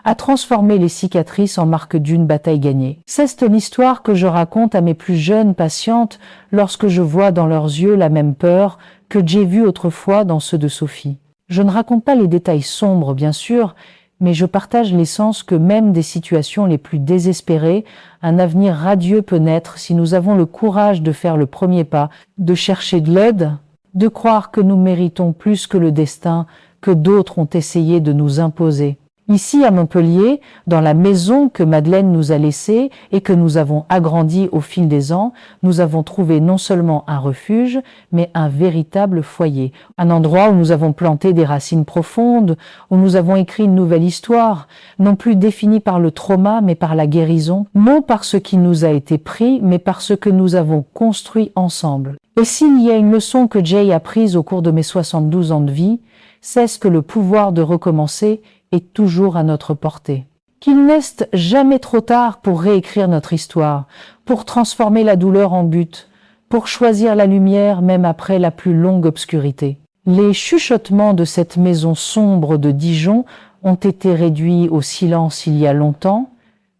à transformer les cicatrices en marque d'une bataille gagnée. C'est une histoire que je raconte à mes plus jeunes patientes lorsque je vois dans leurs yeux la même peur que j'ai vue autrefois dans ceux de Sophie. Je ne raconte pas les détails sombres, bien sûr, mais je partage l'essence que même des situations les plus désespérées, un avenir radieux peut naître si nous avons le courage de faire le premier pas, de chercher de l'aide, de croire que nous méritons plus que le destin que d'autres ont essayé de nous imposer. Ici à Montpellier, dans la maison que Madeleine nous a laissée et que nous avons agrandie au fil des ans, nous avons trouvé non seulement un refuge, mais un véritable foyer. Un endroit où nous avons planté des racines profondes, où nous avons écrit une nouvelle histoire, non plus définie par le trauma, mais par la guérison, non par ce qui nous a été pris, mais par ce que nous avons construit ensemble. Et s'il y a une leçon que Jay a prise au cours de mes 72 ans de vie, c'est ce que le pouvoir de recommencer est toujours à notre portée. Qu'il n'est jamais trop tard pour réécrire notre histoire, pour transformer la douleur en but, pour choisir la lumière même après la plus longue obscurité. Les chuchotements de cette maison sombre de Dijon ont été réduits au silence il y a longtemps,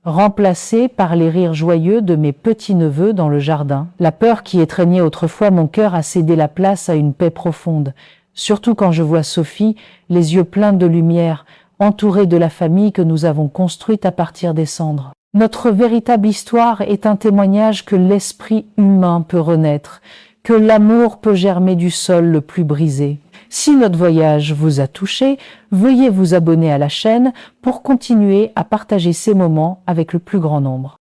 remplacée par les rires joyeux de mes petits-neveux dans le jardin. La peur qui étreignait autrefois mon cœur a cédé la place à une paix profonde, surtout quand je vois Sophie, les yeux pleins de lumière, entourée de la famille que nous avons construite à partir des cendres. Notre véritable histoire est un témoignage que l'esprit humain peut renaître, que l'amour peut germer du sol le plus brisé. Si notre voyage vous a touché, veuillez vous abonner à la chaîne pour continuer à partager ces moments avec le plus grand nombre.